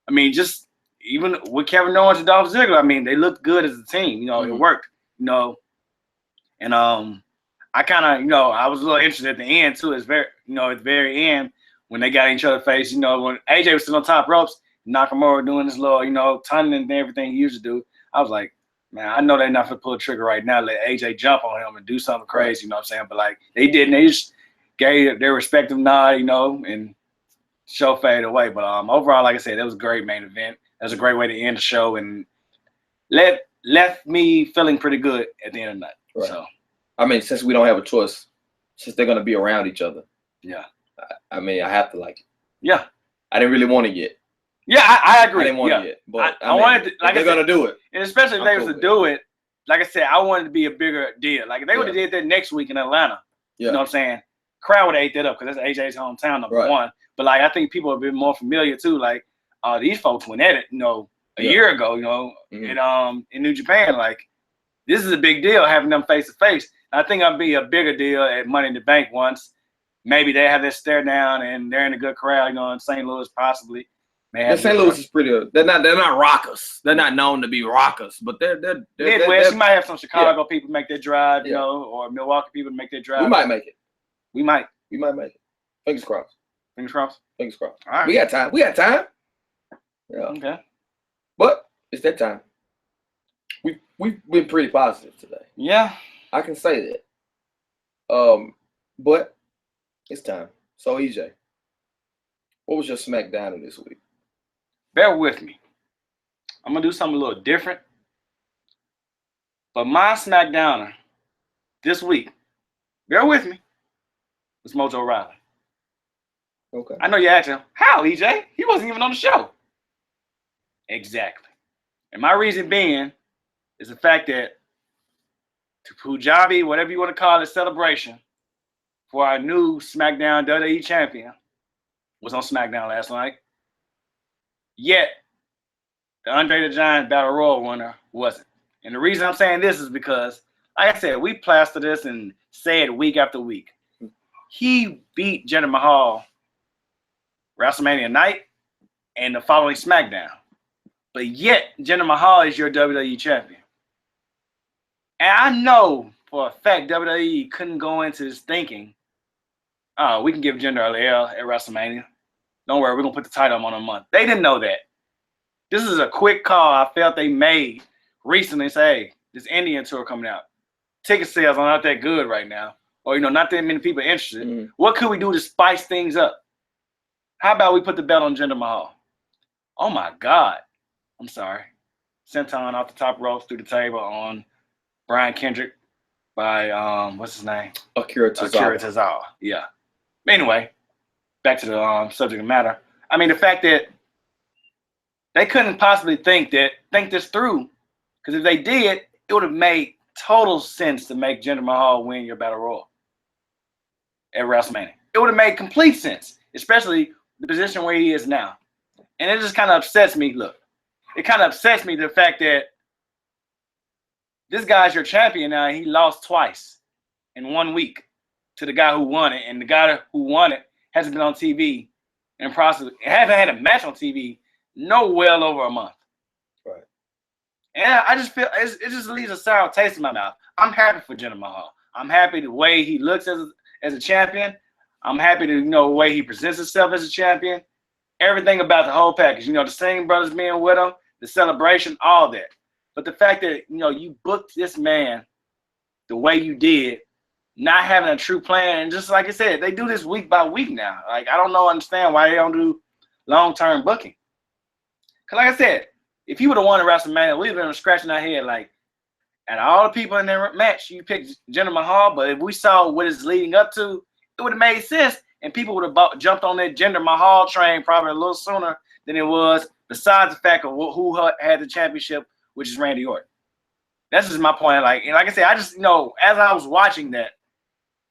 I mean, just even with Kevin Owens and Dolph Ziggler, I mean, they looked good as a team, it worked, and I kind of, I was a little interested at the end too. It's at the very end when they got in each other's face, when AJ was still on top ropes, Nakamura doing this little, tunneling and everything he used to do. I was like, man, I know they're not going to pull a trigger right now, let AJ jump on him and do something crazy, you know what I'm saying? But like, they didn't. They just gave their respective nod, and show faded away. But overall, like I said, that was a great main event. That was a great way to end the show and left me feeling pretty good at the end of the night. Right. So. I mean, since we don't have a choice, since they're going to be around each other. Yeah. I mean, I have to like it. Yeah. I didn't really want it yet. Yeah, I agree. I didn't want it yet. But I wanted to, like they're going to do it. And especially if they was to do it, like I said, I wanted it to be a bigger deal. Like if they would have did that next week in Atlanta, you know what I'm saying? Crowd would have ate that up because that's AJ's hometown, number one. But like I think people have been more familiar too. Like these folks went at it, a year ago, in New Japan. Like this is a big deal having them face to face. I think it'll be a bigger deal at Money in the Bank once. Maybe they have this stare down and they're in a good crowd, in St. Louis possibly. St. Louis is pretty. They're not rockers. They're not known to be rockers, but they're Midwest. You might have some Chicago people make their drive, or Milwaukee people make their drive. We might make it. We might make it. Fingers crossed. Fingers crossed. Fingers crossed. All right. We got time. Yeah. Okay. But it's that time. We've been pretty positive today. Yeah. I can say that. But it's time. So EJ, what was your SmackDown of this week? Bear with me. I'm gonna do something a little different. But my SmackDowner this week, bear with me, was Mojo Rawley. Okay. I know you're asking, how, EJ? He wasn't even on the show. Exactly. And my reason being is the fact that to Punjabi, whatever you want to call it, celebration for our new SmackDown WWE champion was on SmackDown last night. Yet, the Andre the Giant Battle Royal winner wasn't. And the reason I'm saying this is because, like I said, we plaster this and say it week after week. He beat Jinder Mahal WrestleMania night and the following SmackDown. But yet, Jinder Mahal is your WWE champion. And I know for a fact WWE couldn't go into this thinking, oh, we can give Jinder a L at WrestleMania. Don't worry, we're going to put the title on a month. They didn't know that. This is a quick call I felt they made recently. Say, hey, this Indian tour coming out. Ticket sales are not that good right now. Or, not that many people interested. Mm-hmm. What could we do to spice things up? How about we put the belt on Jinder Mahal? Oh my God. I'm sorry. Senton off the top rope through the table on Brian Kendrick by what's his name? Akira Tozawa. Yeah. Anyway, back to the subject matter. I mean, the fact that they couldn't possibly think this through, because if they did, it would have made total sense to make Jinder Mahal win your Battle Royal at WrestleMania. It would have made complete sense, especially the position where he is now. And it just kind of upsets me. Look, it kind of upsets me the fact that this guy's your champion now. He lost twice in 1 week to the guy who won it, and the guy who won it hasn't been on TV and haven't had a match on TV well over a month. Right. And I just feel it just leaves a sour taste in my mouth. I'm happy for Jinder Mahal. I'm happy the way he looks as a champion. I'm happy to the way he presents himself as a champion. Everything about the whole package. The Singh brothers being with him, the celebration, all that. But the fact that you booked this man the way you did, not having a true plan, and just like I said, they do this week by week now. Like, I don't understand why they don't do long-term booking. Because like I said, if he would have won at WrestleMania, we'd have been scratching our head like, out of all the people in their match, you picked Jinder Mahal, but if we saw what it's leading up to, it would have made sense, and people would have jumped on that Jinder Mahal train probably a little sooner than it was, besides the fact of who had the championship, which is Randy Orton. That's just my point. Like I said, I just, as I was watching that,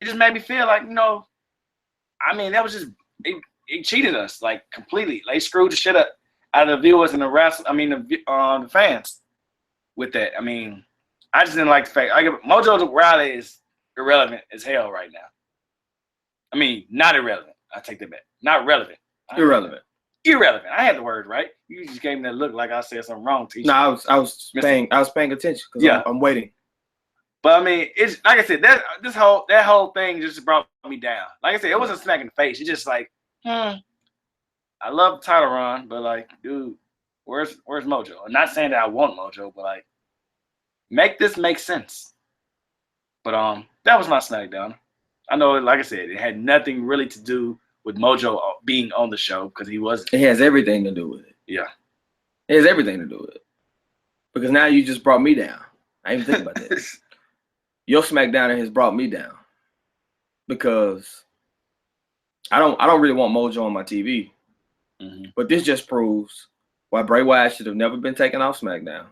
it just made me feel like, I mean, that was just, it cheated us, like, completely. They screwed the shit up out of the viewers and the fans with that. I mean, I just didn't like the fact. Mojo Rawley is irrelevant as hell right now. I mean, not irrelevant. I take that back. Not relevant. Irrelevant. Irrelevant. I had the word right. You just gave me that look like I said something wrong. No, I was paying attention because I'm waiting. But I mean, it's like I said, that whole thing just brought me down. Like I said, it wasn't a smack in the face. It's just like, I love the title run, but like, dude, where's Mojo? I'm not saying that I want Mojo, but like, make this make sense. But that was my Smackdown. I know, like I said, it had nothing really to do with Mojo being on the show because he wasn't. It has everything to do with it. Yeah. It has everything to do with it. Because now you just brought me down. I didn't think about that. Your SmackDown has brought me down. Because I don't really want Mojo on my TV. Mm-hmm. But this just proves why Bray Wyatt should have never been taken off SmackDown.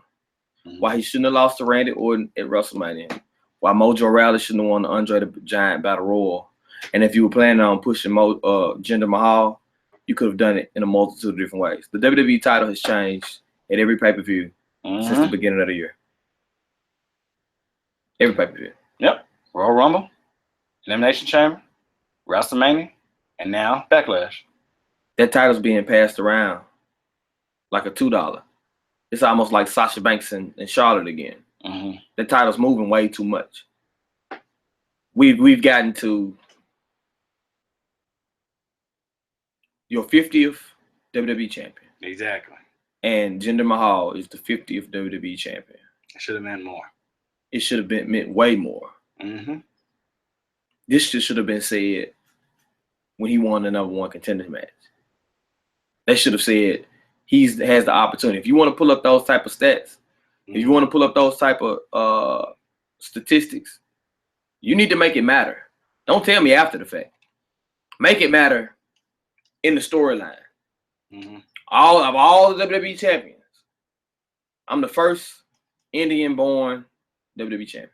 Mm-hmm. Why he shouldn't have lost to Randy Orton at WrestleMania. Why Mojo Rawley shouldn't have won the Andre the Giant Battle Royal. And if you were planning on pushing Jinder Mahal, you could have done it in a multitude of different ways. The WWE title has changed at every pay-per-view since the beginning of the year. Every pay-per-view. Yep. Royal Rumble, Elimination Chamber, WrestleMania, and now Backlash. That title's being passed around like a $2. It's almost like Sasha Banks and Charlotte again. Mm-hmm. The title's moving way too much. We've gotten to your 50th WWE champion. Exactly. And Jinder Mahal is the 50th WWE champion. It should have meant more. It should have meant way more. Mm-hmm. This just should have been said when he won the #1 contender match. They should have said he has the opportunity. If you want to pull up those type of stats, if you want to pull up those type of statistics, you need to make it matter. Don't tell me after the fact. Make it matter in the storyline. Mm-hmm. All the WWE champions, I'm the first Indian-born WWE champion.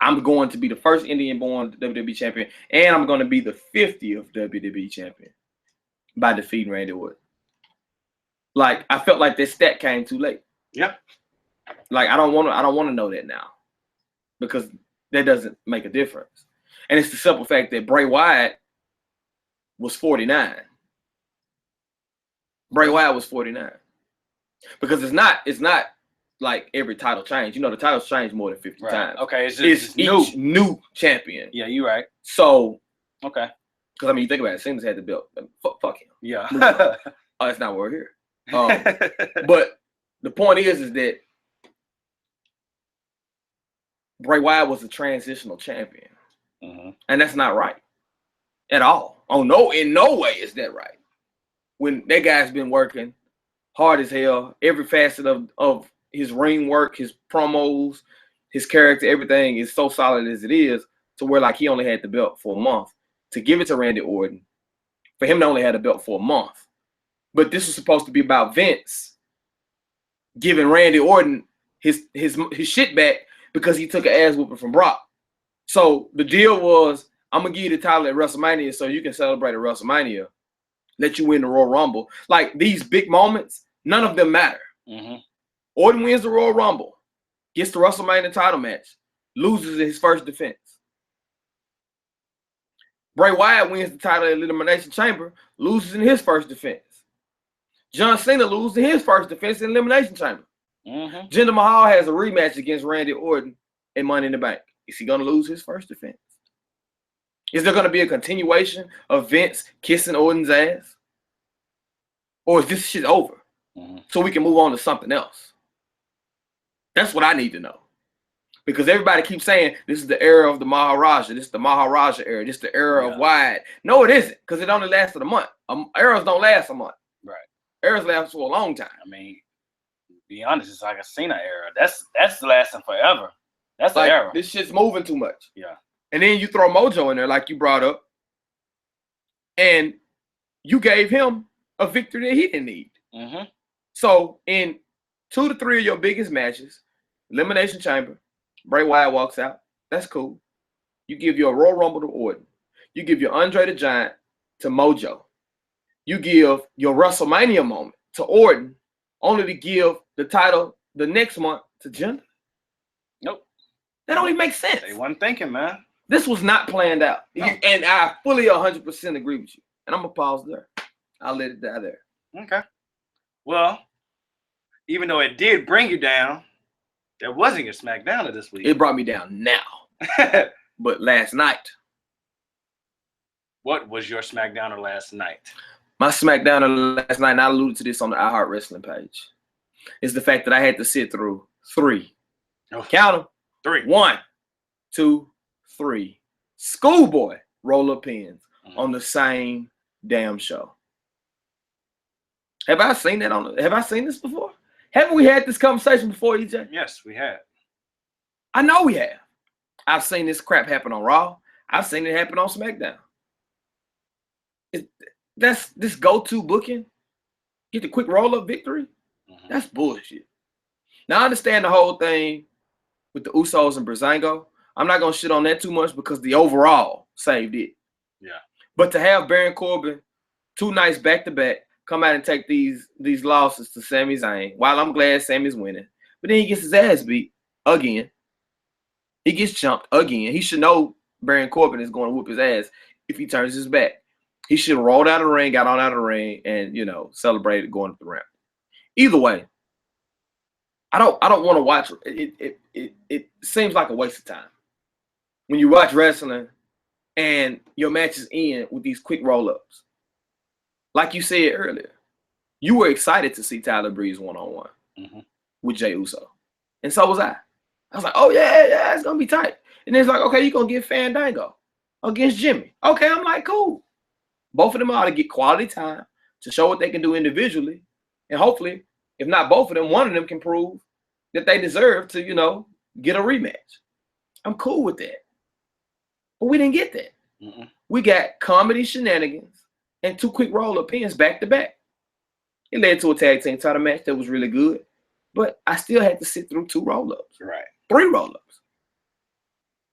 I'm going to be the first Indian-born WWE champion, and I'm going to be the 50th WWE champion by defeating Randy Orton. Like, I felt like this stat came too late. Yep. Like, I don't want to know that now because that doesn't make a difference. And it's the simple fact that Bray Wyatt was 49. Bray Wyatt was 49. Because it's not like every title change. You know, the titles change more than 50 times. Okay, it's each new champion. Yeah, you're right. So, okay. Because, I mean, you think about it, Cena's had the belt. Fuck him. Yeah. Oh, that's not why we're here. But the point is that Bray Wyatt was a transitional champion. Mm-hmm. And that's not right at all. In no way is that right. When that guy's been working hard as hell. Every facet of his ring work, his promos, his character, everything is so solid as it is, to where like he only had the belt for a month. To give it to Randy Orton, for him to only had a belt for a month. But this was supposed to be about Vince giving Randy Orton his shit back because he took an ass whooping from Brock. So the deal was, I'm gonna give you the title at WrestleMania so you can celebrate at WrestleMania. Let you win the Royal Rumble. Like these big moments, none of them matter. Mm-hmm. Orton wins the Royal Rumble, gets the WrestleMania title match, loses his first defense. Bray Wyatt wins the title at Elimination Chamber, loses in his first defense. John Cena loses in his first defense in Elimination Chamber. Mm-hmm. Jinder Mahal has a rematch against Randy Orton in Money in the Bank. Is he going to lose his first defense? Is there going to be a continuation of Vince kissing Orton's ass? Or is this shit over? Mm-hmm. So we can move on to something else? That's what I need to know. Because everybody keeps saying this is the era of the Maharaja. This is the Maharaja era. This is the era of Wyatt. No, it isn't, because it only lasted a month. Eras don't last a month. Right. Eras last for a long time. I mean, to be honest, it's like a Cena era. That's lasting forever. That's like, the era. This shit's moving too much. Yeah. And then you throw Mojo in there, like you brought up, and you gave him a victory that he didn't need. Mm-hmm. So in 2 to 3 of your biggest matches, Elimination Chamber, Bray Wyatt walks out. That's cool. You give your Royal Rumble to Orton. You give your Andre the Giant to Mojo. You give your WrestleMania moment to Orton, only to give the title the next month to Jinder. Nope. That don't even make sense. They wasn't thinking, man. This was not planned out. No. And I fully 100% agree with you. And I'm going to pause there. I'll let it die there. Okay. Well, even though it did bring you down, that wasn't your SmackDown of this week. It brought me down now. But last night. What was your SmackDown of last night? My SmackDown of last night, and I alluded to this on the iHeart Wrestling page, is the fact that I had to sit through 3. Oh. Count them. 3. 1, 2, 3. Schoolboy roll-up pins on the same damn show. Have I seen that have I seen this before? Haven't we had this conversation before, EJ? Yes, we had. I know we have. I've seen this crap happen on Raw. I've seen it happen on SmackDown. That's this go-to booking. Get the quick roll-up victory. Mm-hmm. That's bullshit. Now, I understand the whole thing with the Usos and Breezango. I'm not going to shit on that too much because the overall saved it. Yeah. But to have Baron Corbin 2 nights back-to-back come out and take these losses to Sami Zayn, while I'm glad Sami's winning, but then he gets his ass beat again. He gets jumped again. He should know Baron Corbin is going to whoop his ass if he turns his back. He should have rolled out of the ring, got on out of the ring, and, celebrated going up the ramp. Either way, I don't want to watch it. It seems like a waste of time when you watch wrestling and your matches end with these quick roll-ups. Like you said earlier, you were excited to see Tyler Breeze one-on-one with Jey Uso. And so was I. I was like, oh, yeah, it's going to be tight. And then it's like, okay, you're going to get Fandango against Jimmy. Okay, I'm like, cool. Both of them ought to get quality time to show what they can do individually. And hopefully, if not both of them, one of them can prove that they deserve to, get a rematch. I'm cool with that. But we didn't get that. Mm-mm. We got comedy shenanigans and 2 quick roll-up pins back-to-back. It led to a tag team title match that was really good. But I still had to sit through 2 roll-ups. Right. 3 roll-ups.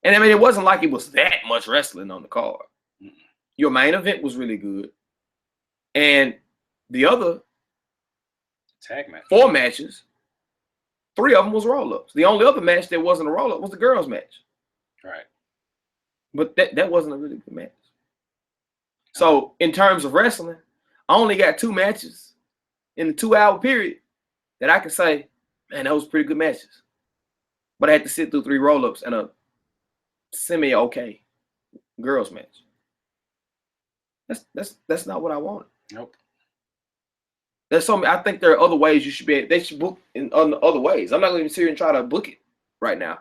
And I mean, it wasn't like it was that much wrestling on the card. Mm-mm. Your main event was really good. And the other tag match 4 matches, 3 of them was roll-ups. The only other match that wasn't a roll-up was the girls' match. Right. But that wasn't a really good match. So in terms of wrestling, I only got 2 matches in the 2-hour period that I can say, man, that was pretty good matches. But I had to sit through 3 roll-ups and a semi-okay girls match. That's not what I wanted. Nope. There's so many, I think there are other ways they should book in other ways. I'm not going to sit here and try to book it right now.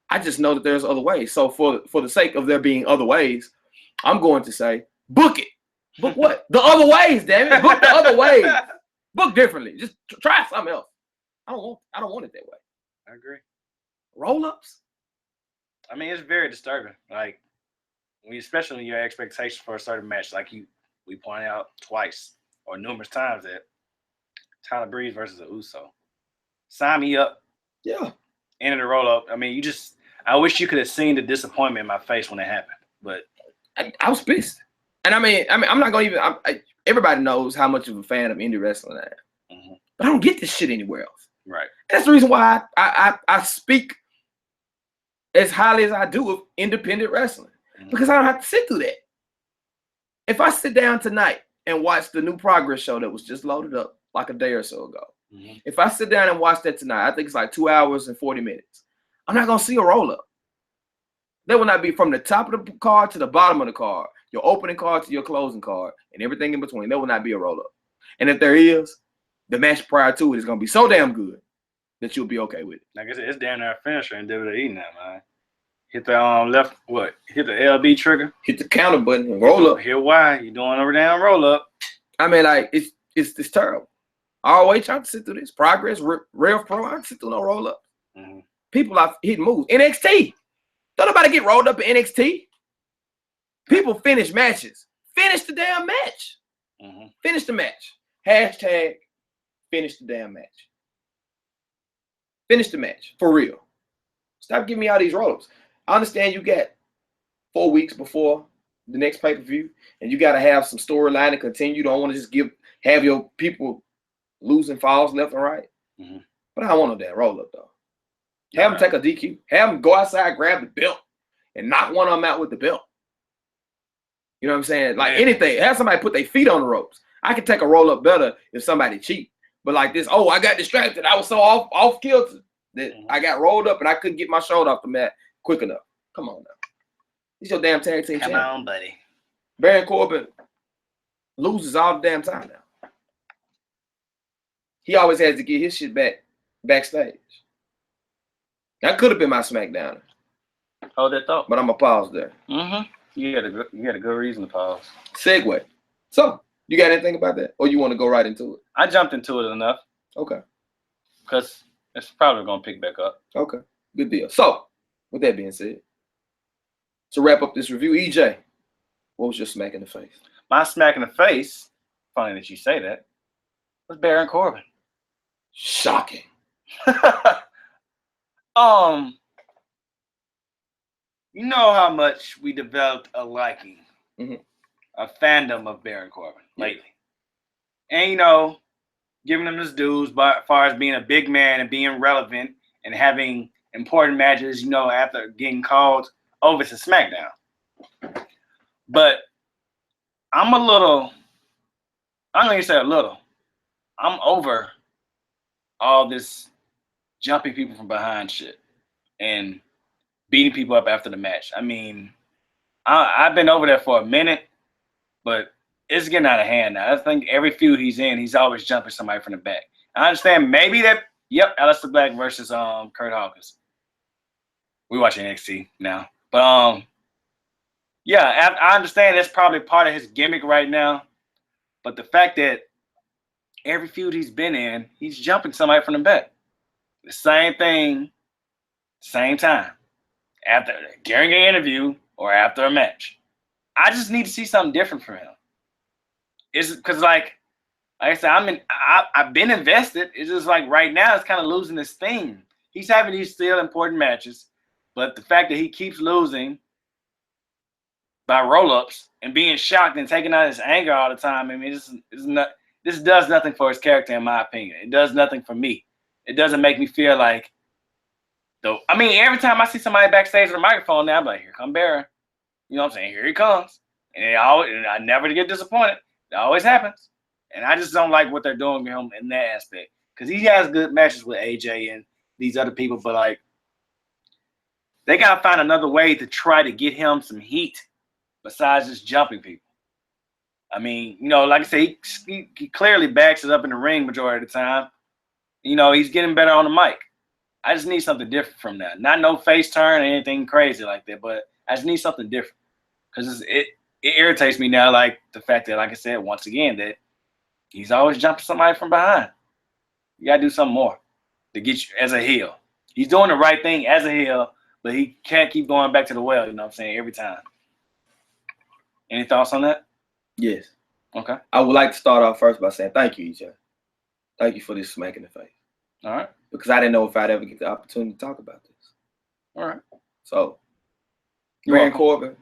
I just know that there's other ways. So for the sake of there being other ways, I'm going to say, book it. Book what? The other ways, damn it. Book the other ways. Book differently. Just try something else. I don't want it that way. I agree. Roll-ups? I mean, it's very disturbing. Like, especially when your expectations for a certain match, like we pointed out twice or numerous times that Tyler Breeze versus a Uso. Sign me up. Yeah. End of the roll-up. I mean, I wish you could have seen the disappointment in my face when it happened. But I was pissed. And I mean, I'm not going to even everybody knows how much of a fan of indie wrestling I am. Mm-hmm. But I don't get this shit anywhere else. Right. And that's the reason why I speak as highly as I do of independent wrestling. Mm-hmm. Because I don't have to sit through that. If I sit down tonight and watch the new Progress show that was just loaded up like a day or so ago, mm-hmm. If I sit down and watch that tonight, I think it's like 2 hours and 40 minutes. I'm not going to see a roll-up. That will not be from the top of the card to the bottom of the card, your opening card to your closing card, and everything in between. There will not be a roll-up. And if there is, the match prior to it is going to be so damn good that you'll be okay with it. Like I said, it's damn near a finisher in WWE now, man. Hit the left, hit the LB trigger. Hit the counter button and roll up. Hit Y. You're doing a damn roll-up. I mean, like, it's terrible. I always try to sit through this. Progress, Real Pro, I don't sit through no roll-up. Mm-hmm. People are hitting moves. NXT. Don't nobody get rolled up in NXT. People finish matches. Finish the damn match. Mm-hmm. Finish the match. Hashtag finish the damn match. Finish the match. For real. Stop giving me all these roll-ups. I understand you got 4 weeks before the next pay-per-view, and you got to have some storyline to continue. You don't want to just have your people losing falls left and right. Mm-hmm. But I don't want no damn roll-up, though. Have them take a DQ. Have them go outside, grab the belt, and knock one of them out with the belt. You know what I'm saying? Like anything. Have somebody put their feet on the ropes. I can take a roll-up better if somebody cheat. But like this, I got distracted. I was so off kilter that I got rolled up and I couldn't get my shoulder off the mat quick enough. Come on now. It's your damn tag team champion. Come on, buddy. Baron Corbin loses all the damn time now. He always has to get his shit backstage. That could have been my Smackdown. Hold that thought. But I'm going to pause there. Mm-hmm. You had a good reason to pause. Segue. So, you got anything about that? Or you want to go right into it? I jumped into it enough. Okay. Because it's probably going to pick back up. Okay. Good deal. So, with that being said, to wrap up this review, EJ, what was your smack in the face? My smack in the face, funny that you say that, was Baron Corbin. Shocking. You know how much we developed a liking, a fandom of Baron Corbin lately. And, giving him his dues as far as being a big man and being relevant and having important matches, after getting called over to SmackDown. But I'm not going to say a little. I'm over all this jumping people from behind shit and beating people up after the match. I mean, I've been over there for a minute, but it's getting out of hand now. I think every feud he's in, he's always jumping somebody from the back. I understand maybe Aleister Black versus Kurt Hawkins. We watching NXT now. But I understand that's probably part of his gimmick right now. But the fact that every feud he's been in, he's jumping somebody from the back. The same thing, same time. During an interview or after a match. I just need to see something different from him. It's because like I said, I've been invested. It's just like right now it's kind of losing its thing. He's having these still important matches, but the fact that he keeps losing by roll-ups and being shocked and taking out his anger all the time, I mean, this does nothing for his character, in my opinion. It does nothing for me. It doesn't make me feel like every time I see somebody backstage with a microphone now, I'm like, here come Baron. You know what I'm saying? Here he comes. And I never get disappointed. It always happens. And I just don't like what they're doing with him in that aspect. Because he has good matches with AJ and these other people, but like they gotta find another way to try to get him some heat besides just jumping people. I mean, like I say, he clearly backs it up in the ring majority of the time. He's getting better on the mic. I just need something different from that. Not no face turn or anything crazy like that, but I just need something different. Because it irritates me now, like the fact that, like I said, once again, that He's always jumping somebody from behind. You gotta do something more to get you as a heel. He's doing the right thing as a heel, but he can't keep going back to the well, you know what I'm saying, every time. Any thoughts on that? Yes. Okay. I would like to start off first by saying thank you, EJ. Thank you for this smack in the face. All right. Because I didn't know if I'd ever get the opportunity to talk about this. All right. So, Baron Corbin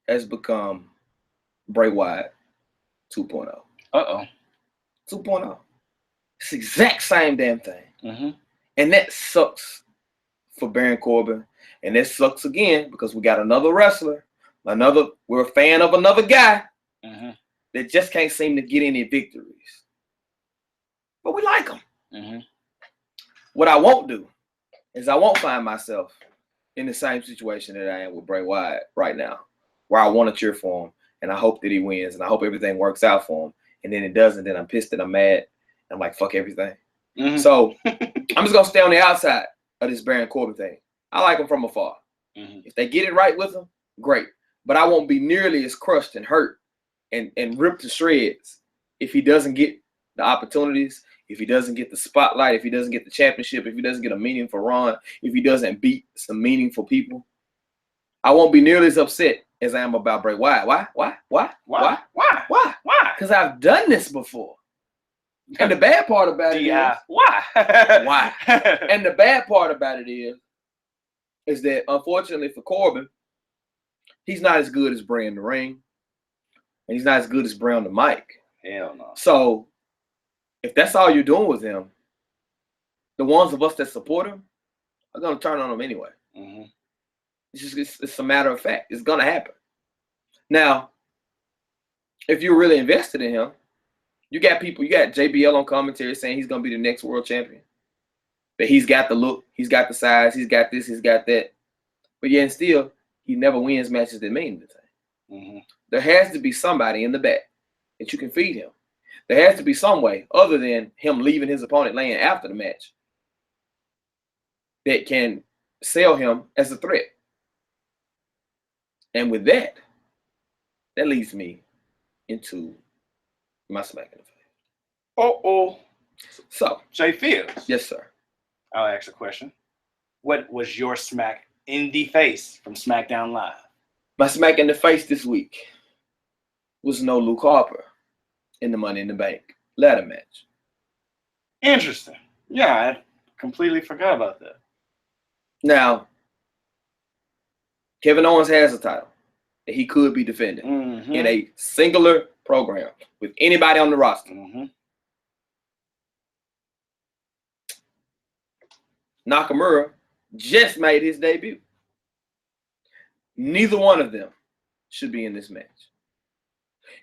has become Bray Wyatt 2.0. Uh-oh. 2.0. It's the exact same damn thing. Mm-hmm. And that sucks for Baron Corbin. And that sucks again because we got another wrestler. We're a fan of another guy that just can't seem to get any victories. But we like him. Mm-hmm. What I won't do is I won't find myself in the same situation that I am with Bray Wyatt right now, where I want to cheer for him and I hope that he wins and I hope everything works out for him. And then it doesn't, then I'm pissed and I'm mad. I'm like, fuck everything. Mm-hmm. So I'm just going to stay on the outside of this Baron Corbin thing. I like him from afar. Mm-hmm. If they get it right with him, great. But I won't be nearly as crushed and hurt and ripped to shreds if he doesn't get the opportunities, if he doesn't get the spotlight, if he doesn't get the championship, if he doesn't get a meaningful run, if he doesn't beat some meaningful people. I won't be nearly as upset as I am about Bray Wyatt. Why? Because I've done this before. And the bad part about it is why? And the bad part about it is that unfortunately for Corbin, he's not as good as Bray in the ring, and he's not as good as Bray on the mic. Hell no. So if that's all you're doing with him, the ones of us that support him are gonna turn on him anyway. Mm-hmm. It's a matter of fact. It's gonna happen. Now, if you're really invested in him, you got JBL on commentary saying he's gonna be the next world champion. That he's got the look, he's got the size, he's got this, he's got that. But yet and still, he never wins matches that mean anything. Mm-hmm. There has to be somebody in the back that you can feed him. There has to be some way other than him leaving his opponent laying after the match that can sell him as a threat. And with that leads me into my smack in the face. So, J.Fields. Yes, sir. I'll ask a question. What was your smack in the face from SmackDown Live? My smack in the face this week was no Luke Harper in the Money in the Bank ladder match. Interesting. Yeah, I completely forgot about that. Now, Kevin Owens has a title that he could be defending in a singular program with anybody on the roster. Mm-hmm. Nakamura just made his debut. Neither one of them should be in this match.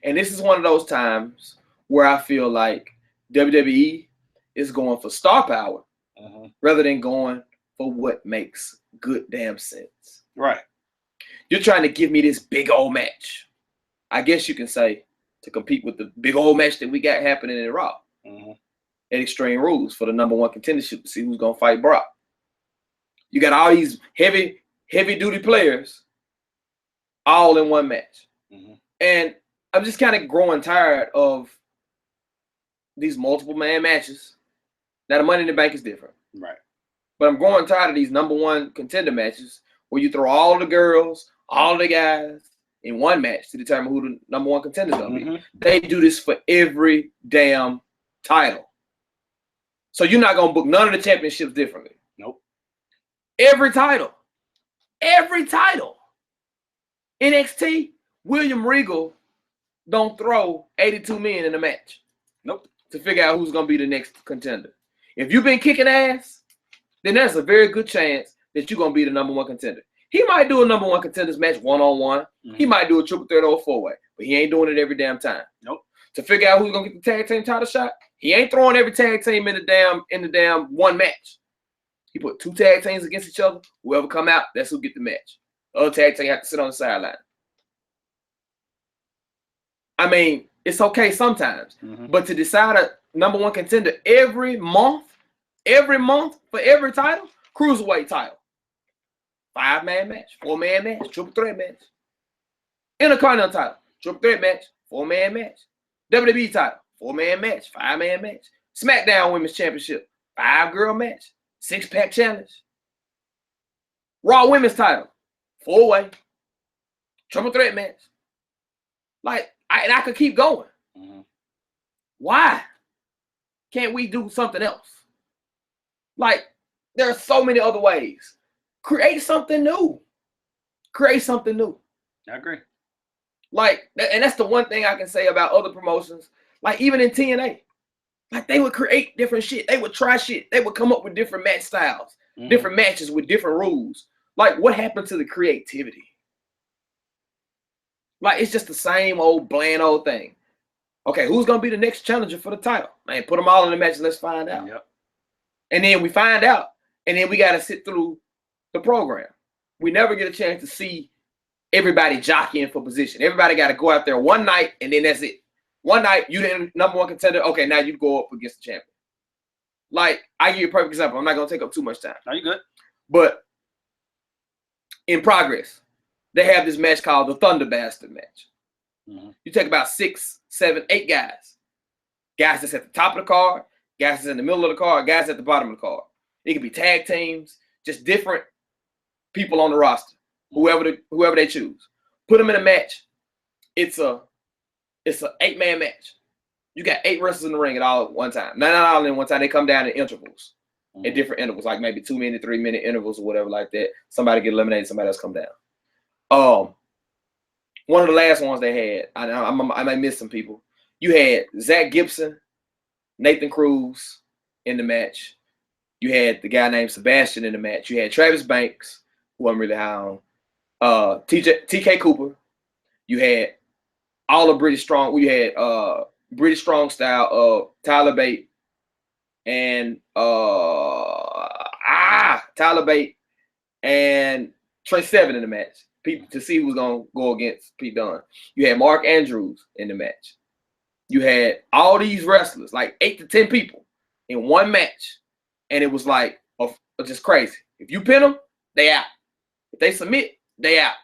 And this is one of those times where I feel like WWE is going for star power rather than going for what makes good damn sense. Right. You're trying to give me this big old match, I guess you can say, to compete with the big old match that we got happening in Raw at Extreme Rules for the #1 contendership to see who's going to fight Brock. You got all these heavy duty players all in one match. And I'm just kind of growing tired of these multiple man matches. Now, the Money in the Bank is different. Right. But I'm growing tired of these #1 contender matches where you throw all the girls, all the guys in one match to determine who the #1 contender is going to be. They do this for every damn title. So you're not going to book none of the championships differently. Nope. Every title. NXT, William Regal don't throw 82 men in a match. Nope. To figure out who's going to be the next contender. If you've been kicking ass, then there's a very good chance that you're going to be the #1 contender. He might do a #1 contenders match one-on-one. He might do a triple threat or a four-way, but he ain't doing it every damn time. Nope. To figure out who's going to get the tag team title shot, he ain't throwing every tag team in the damn one match. He put 2 tag teams against each other. Whoever come out, that's who get the match. The other tag team have to sit on the sideline. I mean, it's okay sometimes, but to decide a #1 contender every month for every title, cruiserweight title, 5-man match, 4-man match, triple threat match, Intercontinental title, triple threat match, 4-man match, WWE title, 4-man match, 5-man match. Smackdown Women's Championship, 5-girl match, 6-pack challenge. Raw Women's title, 4-way, triple threat match. Like, I could keep going. Mm-hmm. Why can't we do something else? Like, there are so many other ways. Create something new. Create something new. I agree. Like, and that's the one thing I can say about other promotions. Like, even in TNA, like, they would create different shit. They would try shit. They would come up with different match styles, different matches with different rules. Like, what happened to the creativity? Like, it's just the same old bland old thing. Okay, who's going to be the next challenger for the title? Man, put them all in the match and let's find out. Yep. And then we find out, and then we got to sit through the program. We never get a chance to see everybody jockeying for position. Everybody got to go out there one night, and then that's it. One night, you the number one contender. Okay, now you go up against the champion. Like, I give you a perfect example. I'm not going to take up too much time. No, you good. But in Progress, they have this match called the Thunder Bastard match. Mm-hmm. You take about 6, 7, 8 guys. Guys that's at the top of the card, guys that's in the middle of the card, guys at the bottom of the card. It could be tag teams, just different people on the roster, whoever they choose. Put them in a match. It's an 8-man match. You got 8 wrestlers in the ring at all at one time. Not all in one time. They come down in intervals, at different intervals, like maybe 2-minute, 3-minute intervals or whatever like that. Somebody get eliminated, somebody else come down. One of the last ones they had, I might miss some people. You had Zach Gibson, Nathan Cruz in the match. You had the guy named Sebastian in the match. You had Travis Banks, who I'm really high on. TK Cooper. You had all of British Strong. We had British Strong Style of Tyler Bate and Tyler Bate and Trey Seven in the match. To see who's gonna go against Pete Dunne. You had Mark Andrews in the match. You had all these wrestlers, like 8 to 10 people in one match, and it was like just crazy. If you pin them, they out. If they submit, they out.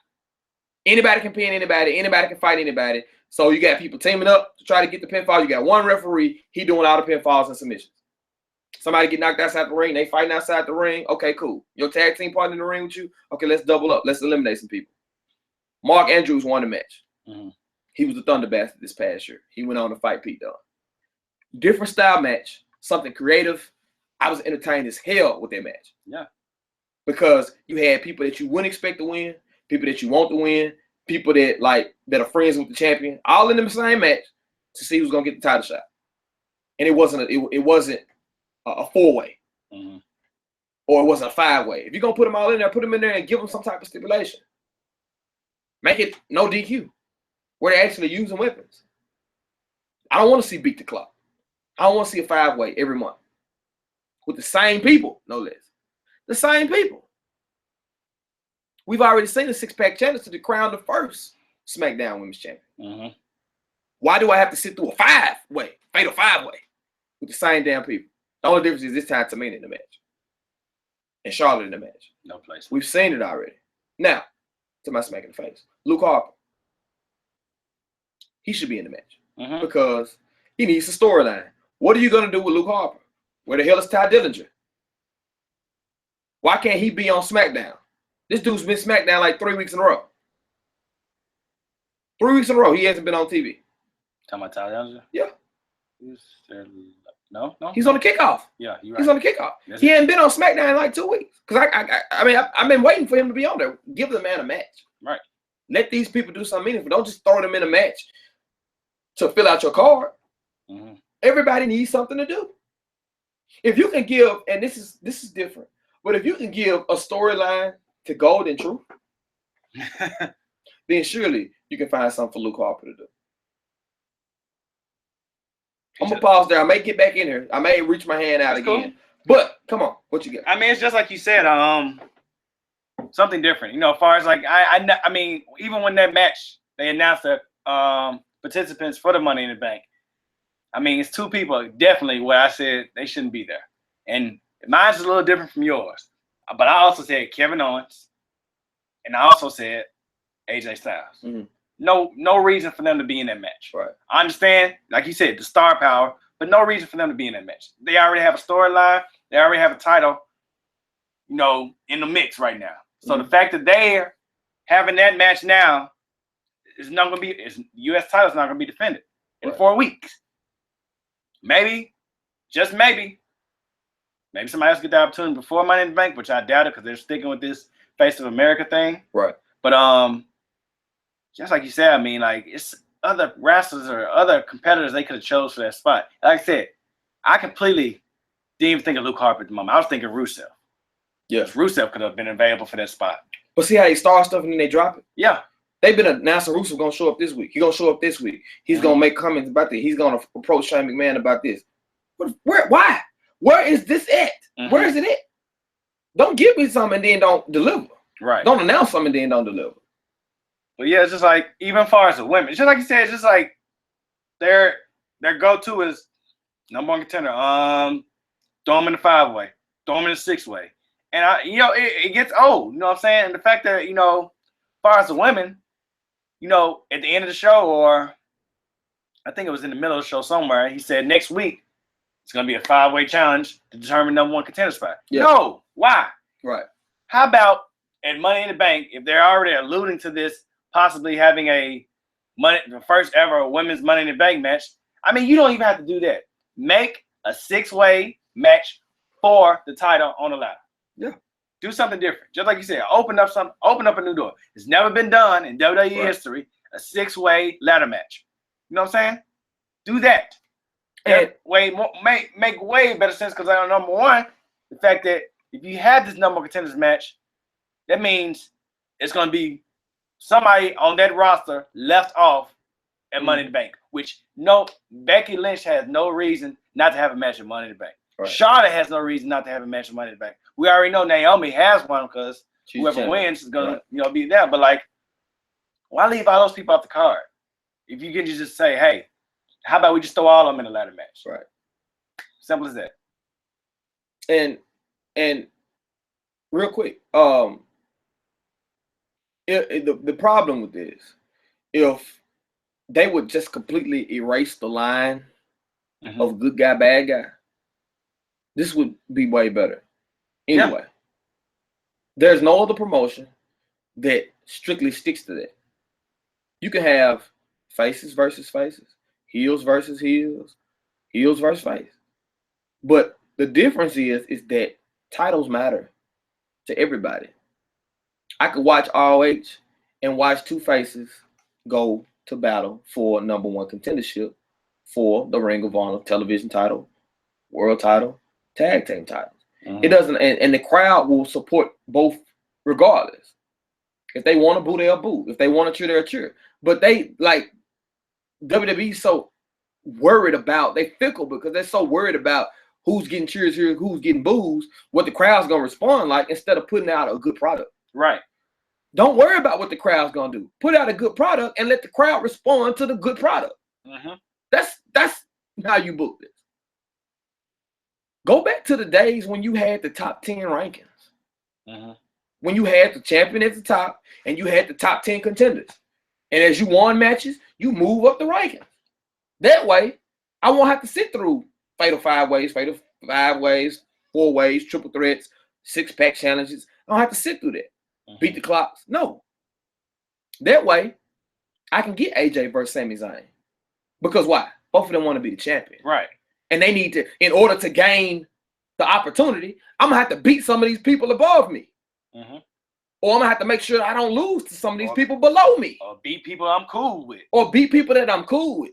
Anybody can pin anybody. Anybody can fight anybody. So you got people teaming up to try to get the pinfall. You got one referee. He doing all the pinfalls and submissions. Somebody get knocked outside the ring. They fighting outside the ring. Okay, cool. Your tag team partner in the ring with you. Okay, let's double up. Let's eliminate some people. Mark Andrews won the match. Mm-hmm. He was the Thunder Bastard this past year. He went on to fight Pete Dunne. Different style match. Something creative. I was entertained as hell with that match. Yeah. Because you had people that you wouldn't expect to win, people that you want to win, people that are friends with the champion, all in the same match to see who's gonna get the title shot. And it wasn't a 4-way, mm-hmm. or it wasn't a 5-way. If you're gonna put them all in there, put them in there and give them some type of stipulation. Make it no DQ, where they're actually using weapons. I don't want to see beat the clock. I don't want to see a 5-way every month with the same people, no less. The same people. We've already seen a 6-pack challenge to crown the first SmackDown Women's Champion. Mm-hmm. Why do I have to sit through a 5-way, fatal 5-way with the same damn people? The only difference is this time Tamina in the match and Charlotte in the match. No place. We've seen it already. Now, to my smack in the face, Luke Harper. He should be in the match because he needs a storyline. What are you going to do with Luke Harper? Where the hell is Ty Dillinger? Why can't he be on SmackDown? This dude's been SmackDown like 3 weeks in a row. 3 weeks in a row, he hasn't been on TV. Talking about Ty Dillinger? Yeah. No. He's on the kickoff. Yeah, you're right. He's on the kickoff. He hadn't been on SmackDown in like 2 weeks. Because I've been waiting for him to be on there. Give the man a match. Right. Let these people do something meaningful. Don't just throw them in a match to fill out your card. Mm-hmm. Everybody needs something to do. If you can give, and this is different, but if you can give a storyline to Gold and Truth, then surely you can find something for Luke Harper to do. I'm gonna pause there. I may get back in here. I may reach my hand out That's again. Cool. But come on, what you got? I mean, it's just like you said, something different. You know, as far as like I mean, even when that match they announced that participants for the Money in the Bank. I mean, it's 2 people definitely where I said they shouldn't be there, and mine's a little different from yours. But I also said Kevin Owens, and I also said AJ Styles. Mm-hmm. no reason for them to be in that match. Right. I understand, like you said, the star power, but no reason for them to be in that match. They already have a storyline. They already have a title, in the mix right now. So the fact that they're having that match now is not going to be, U.S. title's not going to be defended in 4 weeks. Maybe, just maybe somebody else get the opportunity before Money in the Bank, which I doubt it because they're sticking with this Face of America thing. Right. But just like you said, I mean, like, it's other wrestlers or other competitors they could have chose for that spot. Like I said, I completely didn't even think of Luke Harper at the moment. I was thinking Rusev. Yes. Rusev could have been available for that spot. But see how they start stuff and then they drop it? Yeah. They've been announcing Rusev going to show up this week. He's going to show up this week. He's going to make comments about this. He's going to approach Shane McMahon about this. Why? Where is this at? Where is it at? Don't give me something and then don't deliver. Right. Don't announce something and then don't deliver. But yeah, it's just like, even as far as the women, it's just like you said, it's just like their go-to is number one contender. Throw them in the 5-way, throw them in the 6-way. And it gets old, you know what I'm saying? And the fact that, as far as the women, at the end of the show, or I think it was in the middle of the show somewhere, he said next week it's gonna be a 5-way challenge to determine number one contender spot. Yeah. No, why? Right. How about at Money in the Bank, if they're already alluding to this possibly having the first ever women's Money in the Bank match? I mean, you don't even have to do that. Make a 6-way match for the title on the ladder. Yeah. Do something different. Just like you said, open up a new door. It's never been done in WWE history, a 6-way ladder match. You know what I'm saying? Do that. And make way better sense because number one, the fact that if you have this number one contenders match, that means it's going to be somebody on that roster left off at Money in the Bank, which Becky Lynch has no reason not to have a match at Money in the Bank. Right. Charlotte has no reason not to have a match at Money in the Bank. We already know Naomi has one because whoever wins is going to be there. But, like, why leave all those people off the card? If you can just say, hey, how about we just throw all of them in a ladder match? Right. Simple as that. And real quick, the problem with this, if they would just completely erase the line of good guy, bad guy, this would be way better. Anyway, there's no other promotion that strictly sticks to that. You can have faces versus faces, heels versus heels, heels versus face. But the difference is that titles matter to everybody. I could watch ROH and watch two faces go to battle for number one contendership for the Ring of Honor television title, world title, tag team titles. It doesn't, and the crowd will support both regardless. If they want to boo, they'll boo. If they want to cheer, they'll cheer. But they, like, WWE so worried about, they fickle because they're so worried about who's getting cheers here, who's getting boos, what the crowd's going to respond like instead of putting out a good product. Right. Don't worry about what the crowd's going to do. Put out a good product and let the crowd respond to the good product. That's how you book this. Go back to the days when you had the top 10 rankings. When you had the champion at the top and you had the top 10 contenders. And as you won matches, you move up the rankings. That way, I won't have to sit through fatal 5-ways, fatal 5-ways, 4-ways, triple threats, 6-pack challenges. I don't have to sit through that. Beat the clocks. No. That way, I can get AJ versus Sami Zayn. Because why? Both of them want to be the champion. Right. And they need to, in order to gain the opportunity, I'm going to have to beat some of these people above me. Or I'm going to have to make sure I don't lose to some of these people below me. Or beat people I'm cool with. Or beat people that I'm cool with.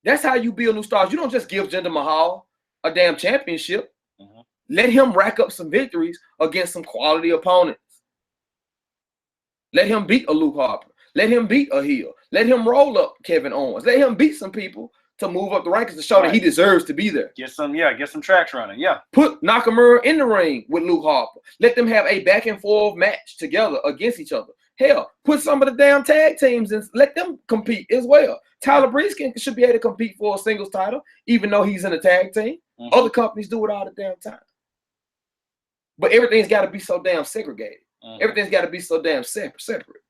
That's how you build new stars. You don't just give Jinder Mahal a damn championship. Let him rack up some victories against some quality opponents. Let him beat a Luke Harper. Let him beat a heel. Let him roll up Kevin Owens. Let him beat some people to move up the rankings to show that he deserves to be there. Get some tracks running. Yeah. Put Nakamura in the ring with Luke Harper. Let them have a back and forth match together against each other. Hell, put some of the damn tag teams and let them compete as well. Tyler Breeze should be able to compete for a singles title, even though he's in a tag team. Other companies do it all the damn time. But everything's got to be so damn segregated. Everything's got to be so damn separate.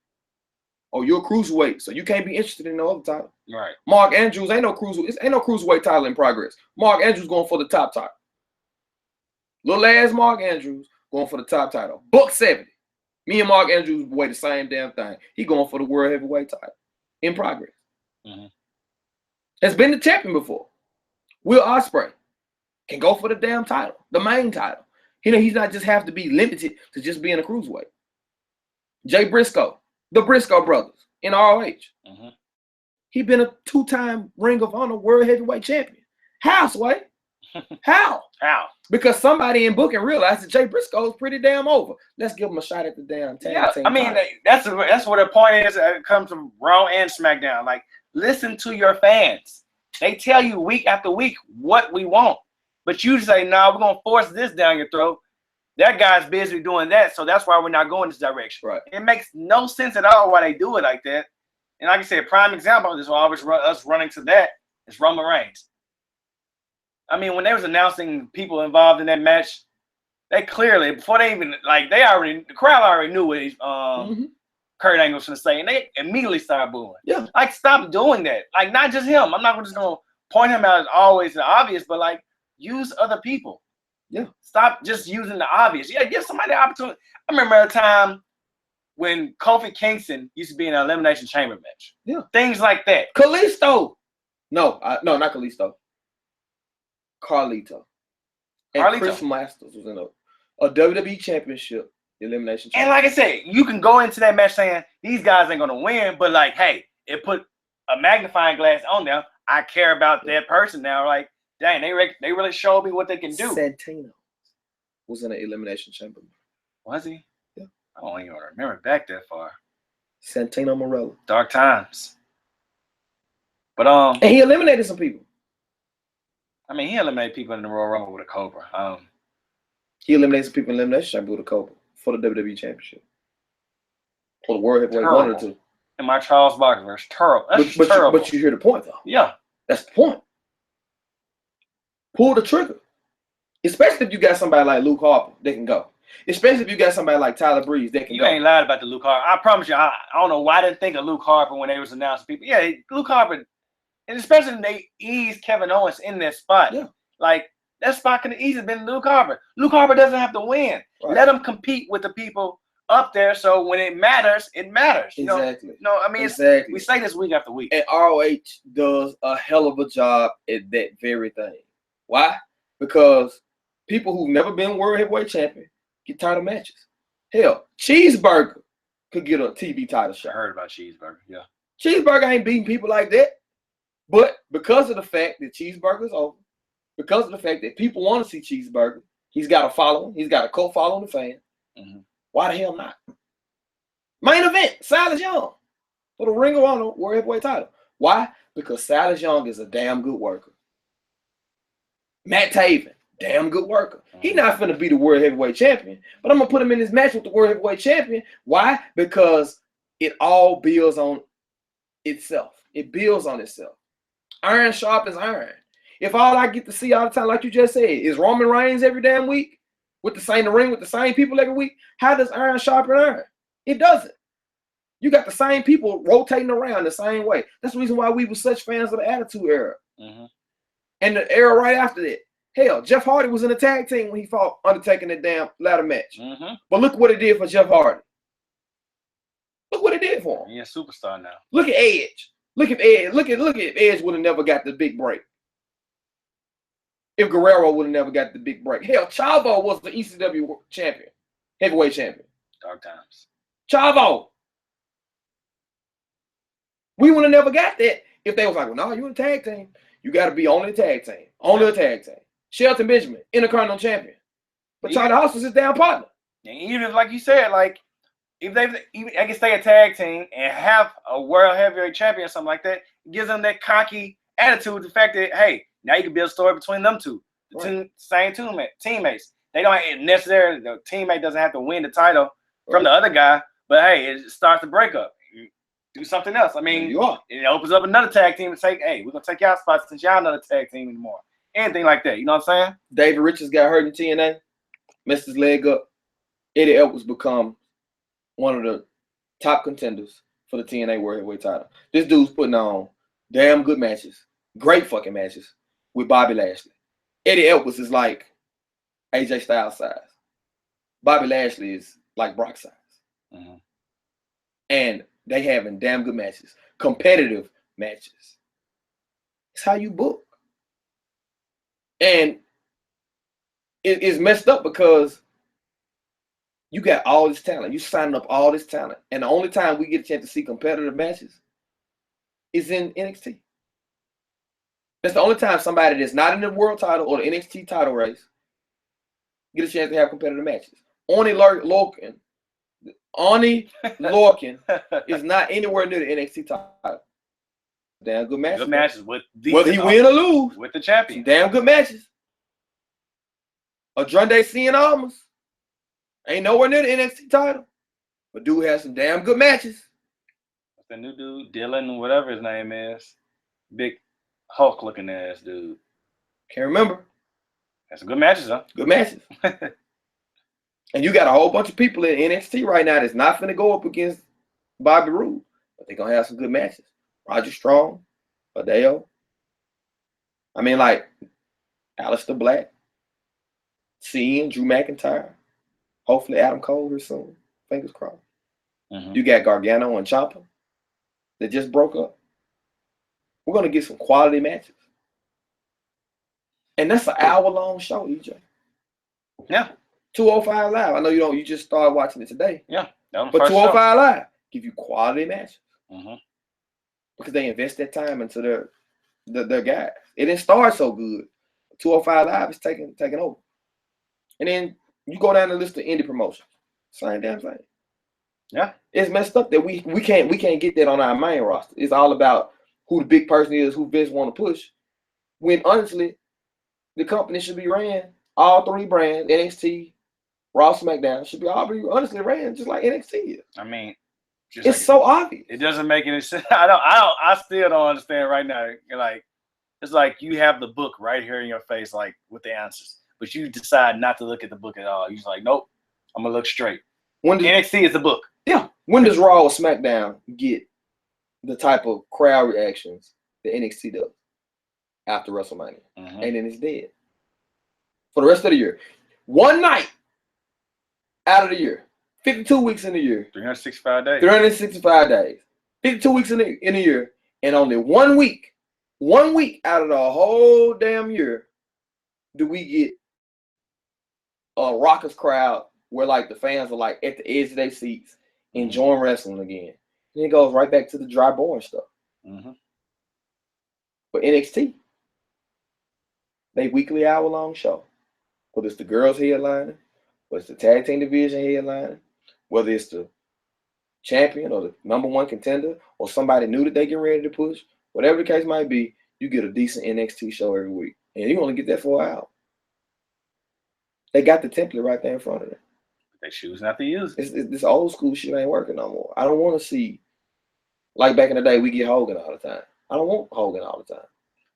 oh, you're a cruiserweight, so you can't be interested in no other title. Right. Mark Andrews ain't no cruiserweight title in progress. Mark Andrews going for the top title. Little ass Mark Andrews going for the top title. Buck 70. Me and Mark Andrews weigh the same damn thing. He going for the world heavyweight title in progress. Mm-hmm. Has been the champion before. Will Ospreay can go for the damn title, the main title. He's not just have to be limited to just being a cruiserweight. Jay Briscoe, the Briscoe brothers in ROH. Mm-hmm. He been a 2-time Ring of Honor world heavyweight champion. How, Sway? How? How? Because somebody in booking realized that Jay Briscoe is pretty damn over. Let's give him a shot at the damn tag team. I mean, that's what the point is. It comes from Raw and SmackDown. Like, listen to your fans. They tell you week after week what we want. But you say, no, we're going to force this down your throat. That guy's busy doing that, so that's why we're not going this direction. Right. It makes no sense at all why they do it like that. And like I said, prime example of this, us running to that, is Roman Reigns. I mean, when they was announcing people involved in that match, they clearly, before they even, like, the crowd already knew what Kurt Angle was going to say, and they immediately started booing. Yeah. Like, stop doing that. Like, not just him. I'm not just going to point him out as always the obvious, but, like, use other people. Yeah. Stop just using the obvious. Yeah, give somebody the opportunity. I remember a time when Kofi Kingston used to be in an Elimination Chamber match. Yeah. Things like that. Kalisto. No, not Kalisto. Carlito. And Chris Masters was in a WWE Championship Elimination Chamber. And like I said, you can go into that match saying, these guys ain't going to win, but like, hey, it put a magnifying glass on them. I care about that person now. Like, dang, they really showed me what they can do. Santino was in an Elimination Chamber. Was he? Yeah. I don't even remember back that far. Santino Marella. Dark times. But and he eliminated some people. I mean, he eliminated people in the Royal Rumble with a Cobra. He eliminated some people in the Elimination Chamber with a Cobra for the WWE Championship. For the World Heavyweight 1 or 2. In my Charles Barkley verse. Terrible. That's terrible. But you hear the point, though. Yeah. That's the point. Pull the trigger. Especially if you got somebody like Luke Harper that can go. Especially if you got somebody like Tyler Breeze that can go. You ain't lied about the Luke Harper. I promise you, I don't know why I didn't think of Luke Harper when they was announcing people. Yeah, Luke Harper, and especially when they eased Kevin Owens in that spot. Yeah. Like, that spot could have easily been Luke Harper. Luke Harper doesn't have to win. Right. Let him compete with the people up there, so when it matters, it matters. Exactly. I mean, exactly. We say this week after week. And ROH does a hell of a job at that very thing. Why? Because people who've never been World Heavyweight Champion get title matches. Hell, Cheeseburger could get a TV title shot. I heard about Cheeseburger, yeah. Cheeseburger ain't beating people like that. But because of the fact that Cheeseburger's over, because of the fact that people want to see Cheeseburger, he's got a following, he's got a co-following the fan. Mm-hmm. Why the hell not? Main event, Silas Young for the Ring of Honor World Heavyweight title. Why? Because Silas Young is a damn good worker. Matt Taven, damn good worker. He's not finna be the World Heavyweight Champion, but I'm gonna put him in this match with the World Heavyweight Champion. Why? Because it all builds on itself. It builds on itself. Iron sharpens iron. If all I get to see all the time, like you just said, is Roman Reigns every damn week with the ring with the same people every week, how does iron sharpen iron? It doesn't. You got the same people rotating around the same way. That's the reason why we were such fans of the Attitude Era. Mm-hmm. And the era right after that. Hell, Jeff Hardy was in a tag team when he fought Undertaker in that damn ladder match. Mm-hmm. But look what it did for Jeff Hardy. Look what it did for him. He's a superstar now. Look at Edge. Look at Edge. Look at Edge would have never got the big break. If Guerrero would have never got the big break. Hell, Chavo was the ECW champion. Heavyweight champion. Dark times. Chavo. We would have never got that if they was like, well, no, you're a tag team. You got to be only a tag team. Only a tag team. Shelton Benjamin, Intercontinental Champion. But Charlie Haas was his damn partner. And even if, like you said, like, if I can stay a tag team and have a World Heavyweight Champion or something like that, it gives them that cocky attitude, the fact that, hey, now you can build a story between them two. The same teammates. They don't necessarily, the teammate doesn't have to win the title from the other guy, but hey, it starts the breakup. Do something else. I mean, it opens up another tag team to say, hey, we're going to take y'all spots since y'all not a tag team anymore. Anything like that. You know what I'm saying? David Richards got hurt in TNA, messed his leg up. Eddie Edwards become one of the top contenders for the TNA World Heavyweight title. This dude's putting on damn good matches, great fucking matches with Bobby Lashley. Eddie Edwards is like AJ Styles size. Bobby Lashley is like Brock size. Mm-hmm. And they having damn good matches, competitive matches. It's how you book. And it's messed up because you got all this talent. You signing up all this talent. And the only time we get a chance to see competitive matches is in NXT. That's the only time somebody that's not in the world title or the NXT title race get a chance to have competitive matches. Oni Lorcan is not anywhere near the NXT title. Damn good matches. Good matches with whether he win or lose. With the champion. Damn good matches. Andrade Cien Almas ain't nowhere near the NXT title. But dude has some damn good matches. What's the new dude? Dylan, whatever his name is. Big Hulk looking ass dude. Can't remember. That's some good matches, huh? Good matches. And you got a whole bunch of people in NXT right now that's not finna go up against Bobby Roode. But they're gonna have some good matches. Roger Strong, Hideo. I mean, like Aleister Black, Cien, Drew McIntyre. Hopefully Adam Cole here soon. Fingers crossed. You got Gargano and Ciampa that just broke up. We're gonna get some quality matches. And that's an hour-long show, EJ. Yeah. 205 Live. I know you just started watching it today. Yeah. But 205 Live give you quality matches. Mm-hmm. Because they invest that time into their guys. It didn't start so good. 205 Live is taking over. And then you go down the list of indie promotions. Same damn thing. Yeah. It's messed up that we can't get that on our main roster. It's all about who the big person is, who Vince want to push. When honestly, the company should be ran, all three brands, NXT, Raw, SmackDown, should be all honestly ran just like NXT is. I mean, it's like, so obvious. It doesn't make any sense. I still don't understand right now. Like, it's like you have the book right here in your face, like with the answers, but you decide not to look at the book at all. You're like, nope, I'm gonna look straight. NXT is the book. Yeah. When does Raw or SmackDown get the type of crowd reactions that NXT does after WrestleMania? And then it's dead for the rest of the year. One night out of the year, 52 weeks in the year, 365 days. 365 days, 52 weeks in the year, and only 1 week out of the whole damn year do we get a raucous crowd where like the fans are like at the edge of their seats enjoying wrestling again. And it goes right back to the dry, boring stuff. But NXT, they weekly hour-long show. Whether it's the girls headlining, whether it's the tag team division headlining, whether it's the champion or the number one contender or somebody new that they get ready to push, whatever the case might be, you get a decent NXT show every week. And you only get that for an hour. They got the template right there in front of them. They choose not to use it. This old school shit ain't working no more. I don't want to see, like back in the day, we get Hogan all the time. I don't want Hogan all the time.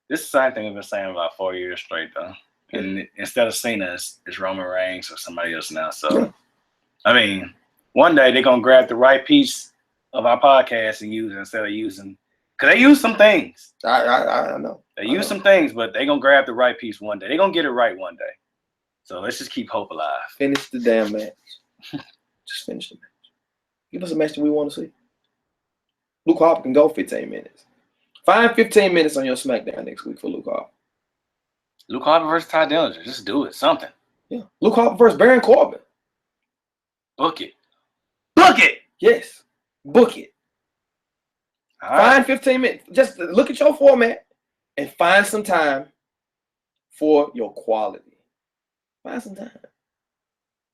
This is the same thing we've been saying about 4 years straight, though. And instead of Cena, it's Roman Reigns or somebody else now. So, I mean, one day they're going to grab the right piece of our podcast and use it instead of using, because they use some things. I know. They use some things, but they're going to grab the right piece one day. They're going to get it right one day. So let's just keep hope alive. Finish the damn match. Just finish the match. Give us a match that we want to see. Luke Harper can go 15 minutes. Find 15 minutes on your SmackDown next week for Luke Harper. Luke Harper versus Ty Dillinger. Just do it. Something. Yeah. Luke Harper versus Baron Corbin. Book it. Book it. Yes. Book it. All right. Find 15 minutes. Just look at your format and find some time for your quality. Find some time.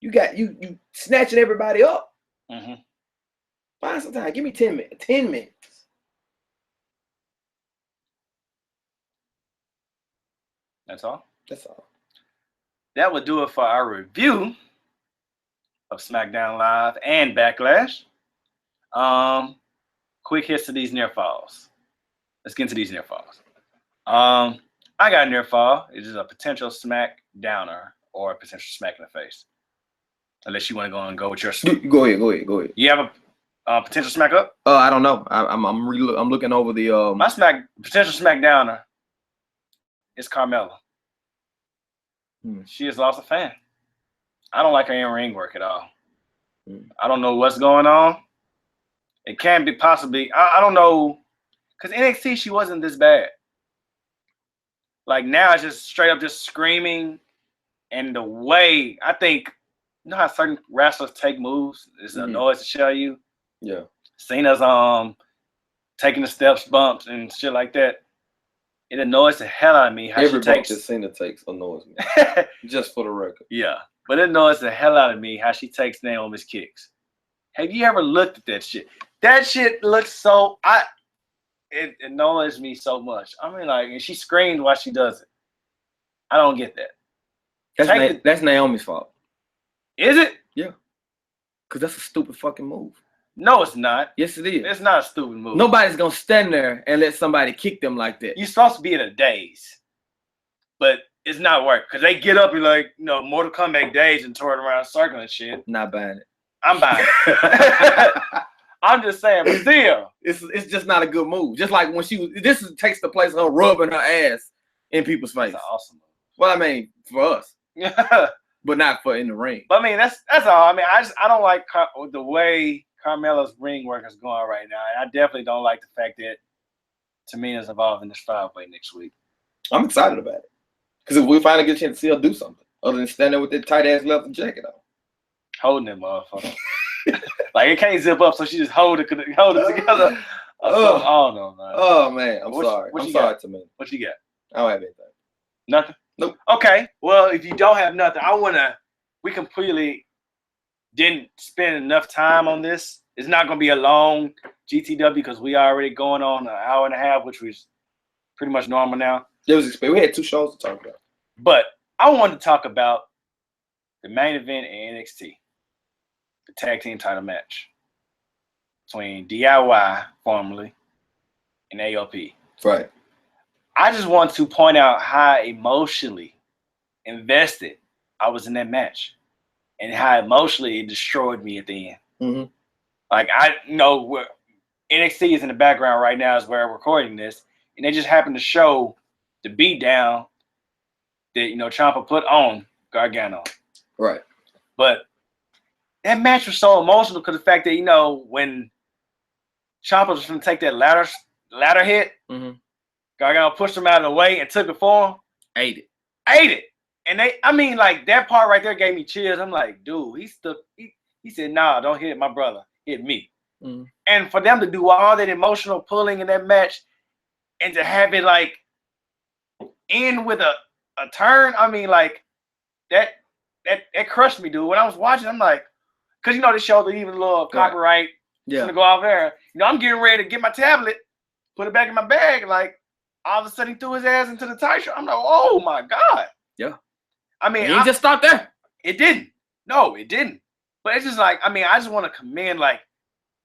You got you snatching everybody up. Find some time. Give me 10 minutes. 10 minutes. That's all? That's all. That would do it for our review of SmackDown Live and Backlash. Quick hits to these near falls. Let's get into these near falls. I got a near fall. It is a potential smack downer or a potential smack in the face. Unless you want to go with your... Go ahead. You have Potential smack up? I don't know. I'm looking over the my potential SmackDowner is Carmella. She has lost a fan. I don't like her in ring work at all. I don't know what's going on. It can be possibly. I don't know, because NXT she wasn't this bad. Like now it's just straight up just screaming, and the way I think, you know how certain wrestlers take moves, it's annoys to show you. Yeah. Cena's taking the steps, bumps, and shit like that. It annoys the hell out of me how every she takes. Bump that Cena takes annoys me. Just for the record. Yeah, but it annoys the hell out of me how she takes Naomi's kicks. Have you ever looked at that shit? That shit looks so. It annoys me so much. I mean, like, and she screams while she does it. I don't get that. That's Naomi's fault. Is it? Yeah. Because that's a stupid fucking move. No, it's not. Yes, it is. It's not a stupid move. Nobody's going to stand there and let somebody kick them like that. You're supposed to be in a daze. But it's not work. Because they get up and, like, you know, Mortal Kombat daze and turn around in a circle and shit. Not buying it. I'm buying it. I'm just saying, but still. It's just not a good move. Just like when this takes the place of her rubbing her ass in people's face. That's awesome. Well, I mean, for us. Yeah. But not for in the ring. But I mean, that's all. I mean, I don't like the way Carmella's ring work is going right now. And I definitely don't like the fact that Tamina's involved in this 5-way next week. I'm excited about it. Because if we finally get a chance to see her do something other than stand there with that tight ass leather jacket on. Holding it, motherfucker. Like it can't zip up, so she just hold it together. Oh no, man. Oh man, I'm sorry. I'm sorry, Tamina. What you got? I don't have anything. Nothing? Nope. Okay. Well, if you don't have nothing, we completely didn't spend enough time on this. It's not gonna be a long GTW because we already going on an hour and a half, which was pretty much normal now. It was expected. We had 2 shows to talk about. But I wanted to talk about the main event in NXT. The tag team title match between DIY, formerly, and AOP. Right. I just want to point out how emotionally invested I was in that match and how emotionally it destroyed me at the end. Mm-hmm. Like, I know where NXT is in the background right now is where I'm recording this, and they just happened to show the beatdown that, you know, Ciampa put on Gargano. Right. But that match was so emotional because the fact that, you know, when Ciampa was going to take that ladder hit, Gargano pushed him out of the way and took it for him. Ate it. And I mean, like, that part right there gave me chills. I'm like, dude, he said, nah, don't hit my brother. Hit me. Mm-hmm. And for them to do all that emotional pulling in that match and to have it, like, end with a turn, I mean, like, that crushed me, dude. When I was watching, I'm like, because, you know, they showed even a little copyright to go out there. You know, I'm getting ready to get my tablet, put it back in my bag. Like, all of a sudden, he threw his ass into the tire shop. I'm like, oh, my God. Yeah. I mean, he just stopped there. It didn't. No, it didn't. But it's just like, I mean, I just want to commend, like,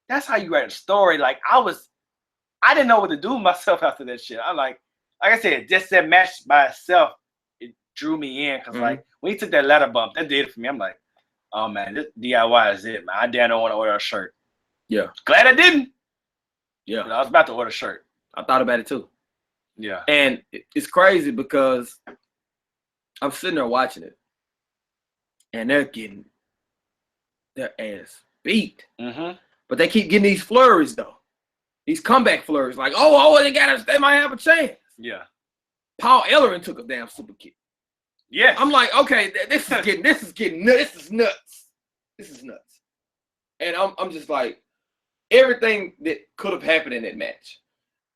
that's how you write a story. Like, I didn't know what to do with myself after that shit. I like I said, just that match by itself, it drew me in. Because, like, when he took that ladder bump, that did it for me. I'm like, oh, man, this DIY is it, man. I damn don't want to order a shirt. Yeah. Glad I didn't. Yeah. I was about to order a shirt. I thought about it, too. Yeah. And it's crazy because I'm sitting there watching it, and they're getting their ass beat. Mm-hmm. But they keep getting these flurries, though. These comeback flurries. Like, they might have a chance. Yeah. Paul Ellering took a damn super kick. Yeah. I'm like, okay, this is nuts. This is nuts. And I'm just like, everything that could have happened in that match.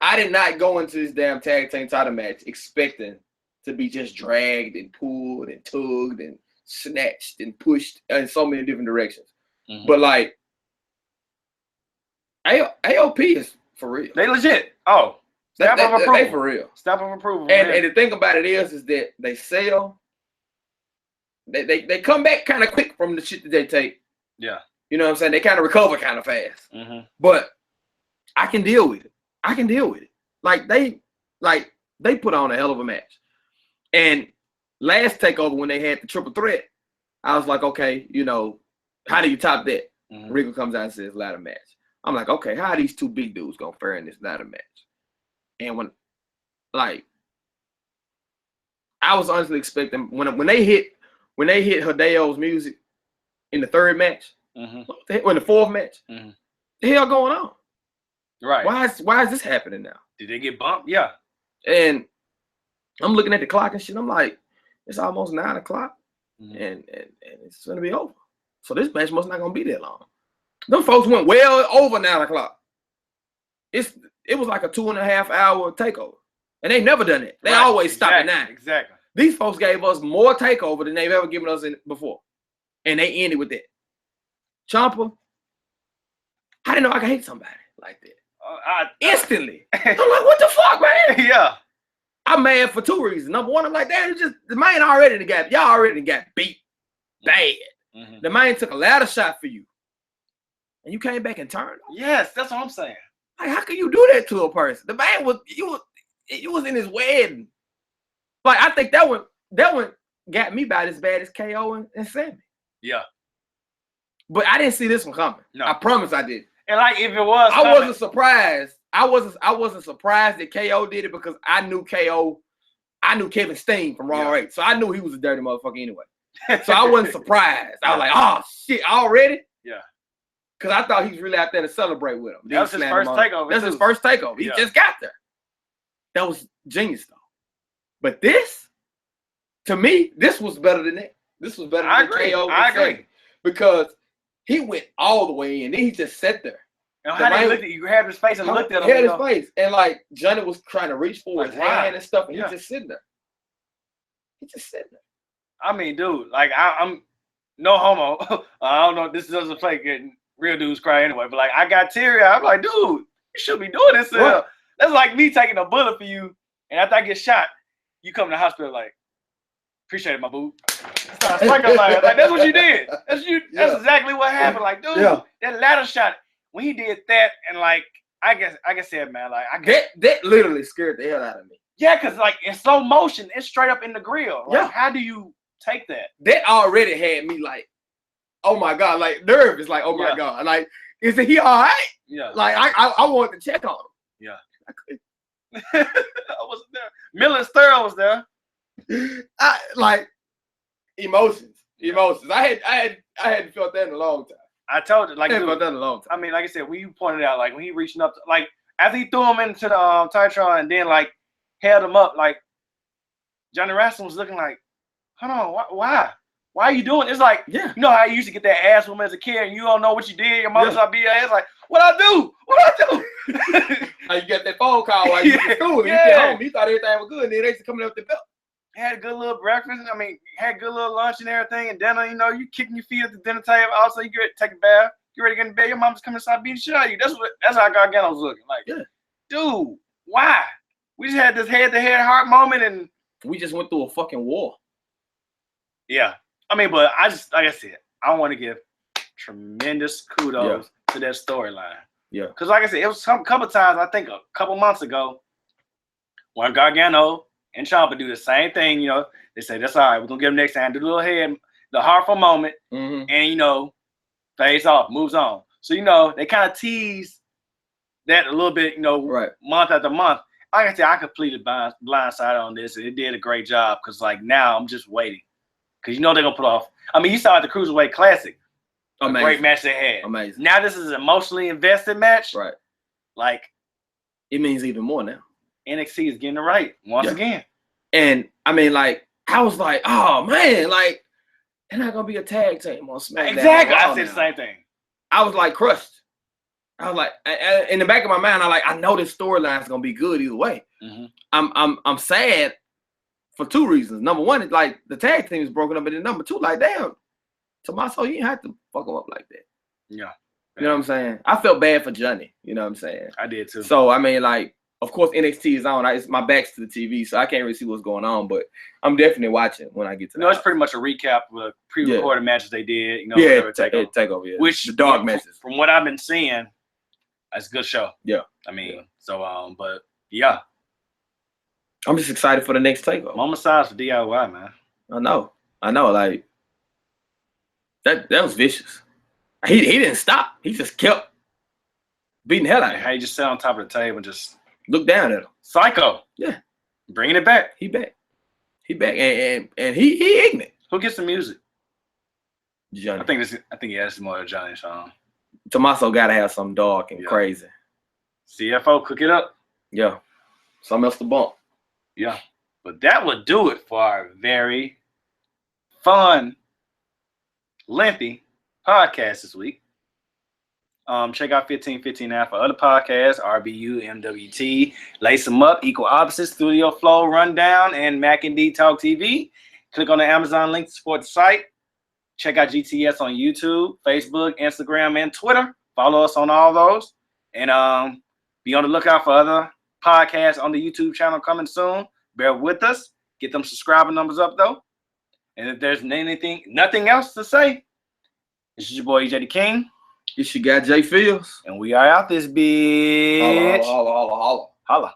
I did not go into this damn tag team title match expecting to be just dragged and pulled and tugged and snatched and pushed in so many different directions. Mm-hmm. But like, AOP is for real. They legit. Oh, stamp of approval. They for real. Stamp of approval. And the thing about it is that they sell. They come back kind of quick from the shit that they take. Yeah. You know what I'm saying? They kind of recover kind of fast. Mm-hmm. But I can deal with it. Like they put on a hell of a match. And last takeover when they had the triple threat, I was like, okay, you know, how do you top that? Mm-hmm. Rico comes out and says ladder match. I'm like, okay, how are these two big dudes gonna fare in this ladder match? And when, like, I was honestly expecting when they hit Hideo's music in the third match, in the fourth match, the hell going on? Right. Why is this happening now? Did they get bumped? Yeah. And I'm looking at the clock and shit. I'm like, it's almost 9 o'clock, and it's gonna be over. So this match must not gonna be that long. Them folks went well over 9 o'clock. It was like a 2.5 hour takeover, and they never done it. They always stop at 9. Exactly. These folks gave us more takeover than they've ever given us before, and they ended with that. Ciampa, I didn't know I could hate somebody like that. Instantly. I'm like, what the fuck, man? Yeah. I'm mad for 2 reasons. Number one, I'm like, damn, it's just the man already y'all already got beat bad. The man took a ladder shot for you, and you came back and turned. Yes, that's what I'm saying. Like, how can you do that to a person? The man was in his wedding. Like, I think that one got me about as bad as KO and Sammy. Yeah. But I didn't see this one coming. No. I promise I did. And like, if it was, I wasn't surprised. I wasn't surprised that KO did it because I knew Kevin Steen from Raw 8. So I knew he was a dirty motherfucker anyway. So I wasn't surprised. I was like, oh shit, already? Yeah. Because I thought he was really out there to celebrate with him. That was his first takeover. That's his first takeover. He just got there. That was genius though. But this, to me, this was better than that. This was better than KO. I agree. Because he went all the way in. Then he just sat there. And how they looked at you, grabbed his face and looked at him. He had his face. And like Johnny was trying to reach for his hand and stuff, and he just sitting there. He just sitting there. I mean, dude, like I'm no homo. I don't know. This doesn't play getting real dudes cry anyway, but like I got teary. I'm like, dude, you should be doing this. That's like me taking a bullet for you, and after I get shot, you come to the hospital like, appreciate it, my boo. Like, that's what you did. That's exactly what happened. Like, dude, that ladder shot. When he did that, and like, I guess said, man, like, that literally scared the hell out of me. Yeah, because like in slow motion, it's straight up in the grill. Like, how do you take that? That already had me like, oh my god, like nervous, like, oh my god, like, is he all right? Yeah. Like I wanted to check on him. Yeah. I wasn't there. Miller's Thurl was there. Like emotions. I hadn't felt that in a long time. I told you, like, I hadn't felt that in a long time. I mean, like I said, when you pointed out, like when he reaching up, like after he threw him into the Titron and then like held him up, like Johnny Wrestling was looking like, hold on, why are you doing? It's like, you know how you used to get that ass woman as a kid and you don't know what you did. Your mother's beat your ass like, what I do? Like you got that phone call while you were school. You get home, you thought everything was good, and then they used to coming up with the belt. Had a good little breakfast. I mean, had a good little lunch and everything. And dinner, you know, you kicking your feet at the dinner table. Also, you get ready to take a bath. You ready to get in bed. Your mama's coming inside beating the shit out of you. That's how Gargano was looking. Like, dude, why? We just had this head-to-head heart moment, and we just went through a fucking war. Yeah, I mean, but I just, like I said, I want to give tremendous kudos to that storyline. Yeah, because like I said, it was a couple times. I think a couple months ago, when Gargano and Ciampa do the same thing, you know, they say, that's all right, we're going to get him next time, do the little head, the heartful moment, and, you know, fades off, moves on. So, you know, they kind of tease that a little bit, you know, month after month. Like I said, I completely blindsided on this, and it did a great job because, like, now I'm just waiting. Because, you know, they're going to put off. I mean, you saw at the Cruiserweight Classic, a great match they had. Amazing. Now this is an emotionally invested match. Right. Like, it means even more now. NXT is getting it right once again. And I mean, like, I was like, oh man, like, they're not gonna be a tag team on SmackDown. Exactly. I said the same thing. I was like crushed. I was like, in the back of my mind, I know this storyline is gonna be good either way. I'm sad for 2 reasons. Number one is like the tag team is broken up, and then number 2, like, damn, Tommaso, you didn't have to fuck him up like that. Yeah. You know what I'm saying? I felt bad for Johnny. You know what I'm saying? I did too. So I mean, like, of course, NXT is on. My back's to the TV, so I can't really see what's going on. But I'm definitely watching when I get to. No, it's pretty much a recap of the pre-recorded matches they did. You know, takeover. Yeah. Which the dog matches. From what I've been seeing, it's a good show. Yeah. I mean, so but yeah, I'm just excited for the next takeover. Moment size for DIY, man. I know. Like that was vicious. He didn't stop. He just kept beating the hell out of him. How you just sit on top of the table and just look down at him. Psycho. Yeah. Bringing it back. He back. And he ignorant. Who gets the music? Johnny. I think it's more of Johnny song. Tommaso gotta have something dark and crazy. CFO, cook it up. Yeah. Something else to bump. Yeah. But that would do it for our very fun, lengthy podcast this week. Check out 1515 now for other podcasts, RBU, MWT, Lace 'em Up, Equal Opposites, Studio Flow, Rundown, and Mac and D Talk TV. Click on the Amazon link to support the site. Check out GTS on YouTube, Facebook, Instagram, and Twitter. Follow us on all those. And be on the lookout for other podcasts on the YouTube channel coming soon. Bear with us. Get them subscriber numbers up, though. And if there's nothing else to say, this is your boy, EJ the King. It's your guy, J.Fields. And we are out this bitch. Holla, holla, holla, holla. Holla.